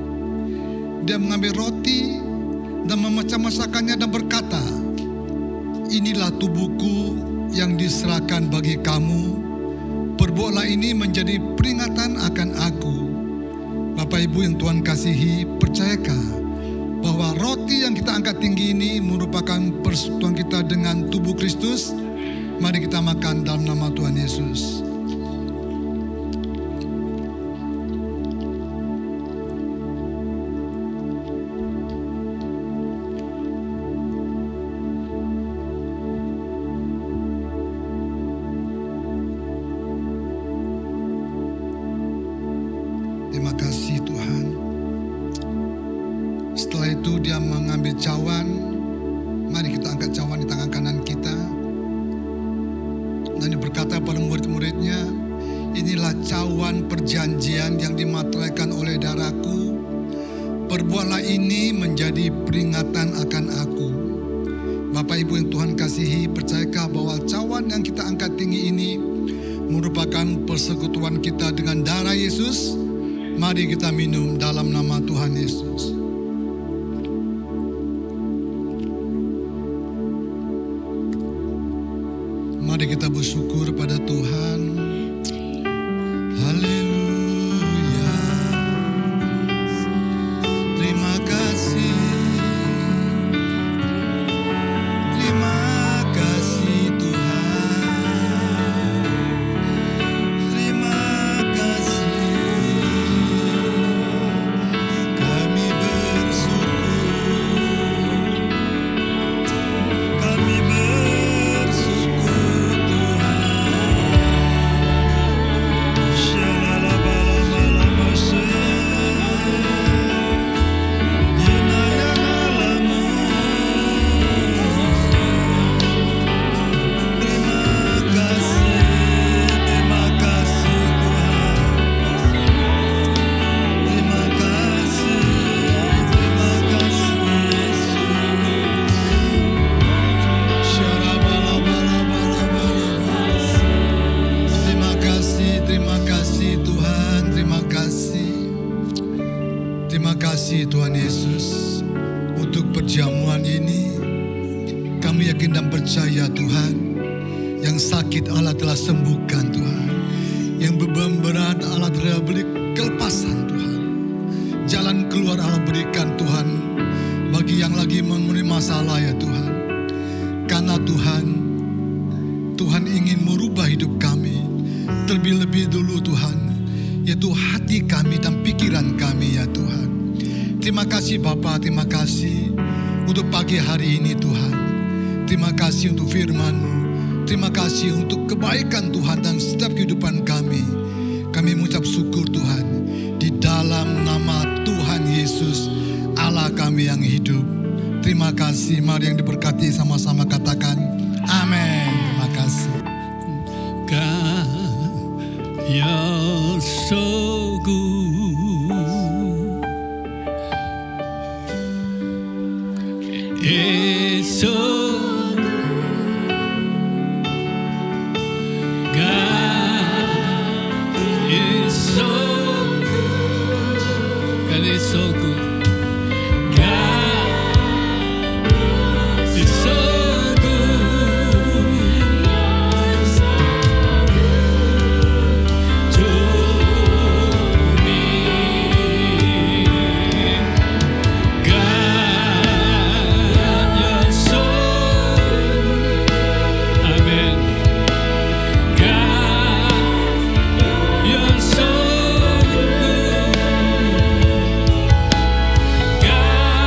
Dia mengambil roti dan memecah-mecahkannya dan berkata, inilah tubuhku yang diserahkan bagi kamu. Perbuatlah ini menjadi peringatan akan aku. Bapak Ibu yang Tuhan kasihi, percayakah bahwa roti yang kita angkat tinggi ini merupakan persekutuan kita dengan tubuh Kristus? Mari kita makan dalam nama Tuhan Yesus. Terima kasih Tuhan. Setelah itu Dia mengambil cawan. Mari kita angkat cawan di tangan kanan kita. Dan Dia berkata pada murid-muridnya, inilah cawan perjanjian yang dimateraikan oleh darahku. Perbuatlah ini menjadi peringatan akan aku. Bapak Ibu yang Tuhan kasihi, percayakah bahwa cawan yang kita angkat tinggi ini merupakan persekutuan kita dengan darah Yesus? Mari kita minum dalam nama Tuhan Yesus. Mari kita bersyukur pada Tuhan. Haleluya. Terima kasih. Terima kasih Tuhan. Terima kasih. Kami bersyukur. Kami bersyukur Tuhan. Terima kasih Tuhan Yesus untuk perjamuan ini. Kami yakin dan percaya Tuhan, yang sakit Allah telah sembuhkan Tuhan, yang beban berat Allah telah beri kelepasan Tuhan, jalan keluar Allah berikan Tuhan bagi yang lagi memenuhi masalah ya Tuhan. Karena Tuhan ingin merubah hidup kami terlebih-lebih dulu Tuhan, yaitu hati kami dan pikiran kami ya Tuhan. Terima kasih Bapa, terima kasih untuk pagi hari ini Tuhan. Terima kasih untuk firman-Mu. Terima kasih untuk kebaikan Tuhan dan setiap kehidupan kami. Kami mengucap syukur Tuhan. Di dalam nama Tuhan Yesus, Allah kami yang hidup. Terima kasih, mari yang diberkati sama-sama katakan amin. Terima kasih. God, you're so good. It's so good. God is so good. God is so good. God is so good. To me, God, you're so good. Amen. God, you're so good. God,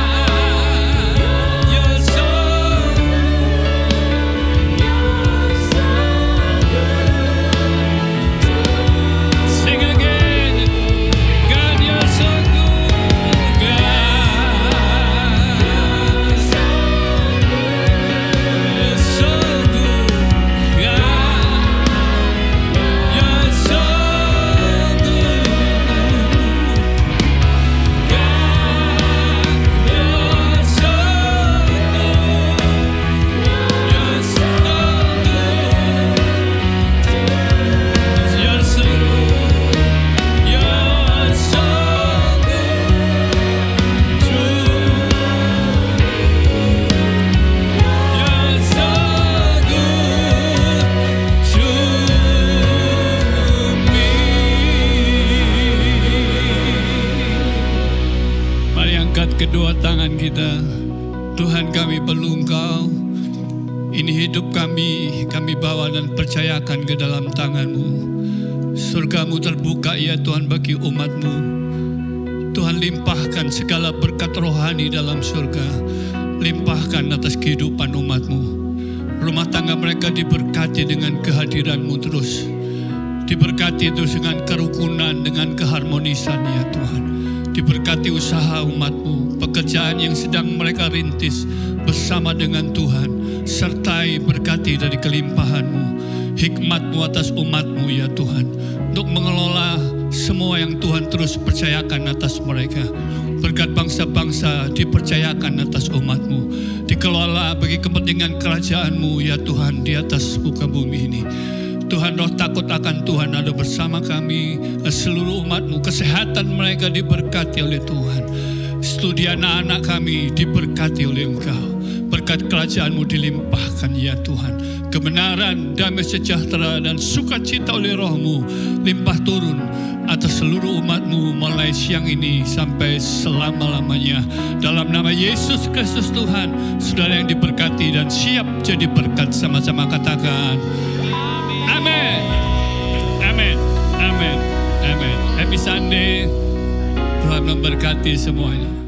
you're so good. Sing again. God, you're so good. God, you're so good. God, you're so good. Mari angkat kedua tangan kita. Tuhan, kami perlu Engkau. Ini hidup kami bawa dan percayakan ke dalam tangan-Mu. Surga-Mu terbuka ya Tuhan bagi umat-Mu. Tuhan, limpahkan segala berkat rohani dalam surga. Limpahkan atas kehidupan umat-Mu. Rumah tangga mereka diberkati dengan kehadiran-Mu terus. Diberkati terus dengan kerukunan, dengan keharmonisan ya Tuhan. Diberkati usaha umat-Mu, pekerjaan yang sedang mereka rintis bersama dengan Tuhan. Sertai berkati dari kelimpahan-Mu, hikmat-Mu atas umat-Mu ya Tuhan. Untuk mengelola semua yang Tuhan terus percayakan atas mereka. Berkat bangsa-bangsa dipercayakan atas umat-Mu. Dikelola bagi kepentingan kerajaan-Mu ya Tuhan di atas muka bumi ini. Tuhan, roh takut akan Tuhan ada bersama kami, seluruh umat-Mu. Kesehatan mereka diberkati oleh Tuhan. Studi anak-anak kami diberkati oleh Engkau. Berkat berkat kerajaan-Mu dilimpahkan ya Tuhan. Kebenaran, damai sejahtera dan sukacita oleh Roh-Mu limpah turun atas seluruh umat-Mu mulai siang ini sampai selama-lamanya. Dalam nama Yesus Kristus Tuhan, saudara yang diberkati dan siap jadi berkat, sama-sama katakan amin. Amin. Amin. Amin. Happy Sunday. Tuhan memberkati semuanya.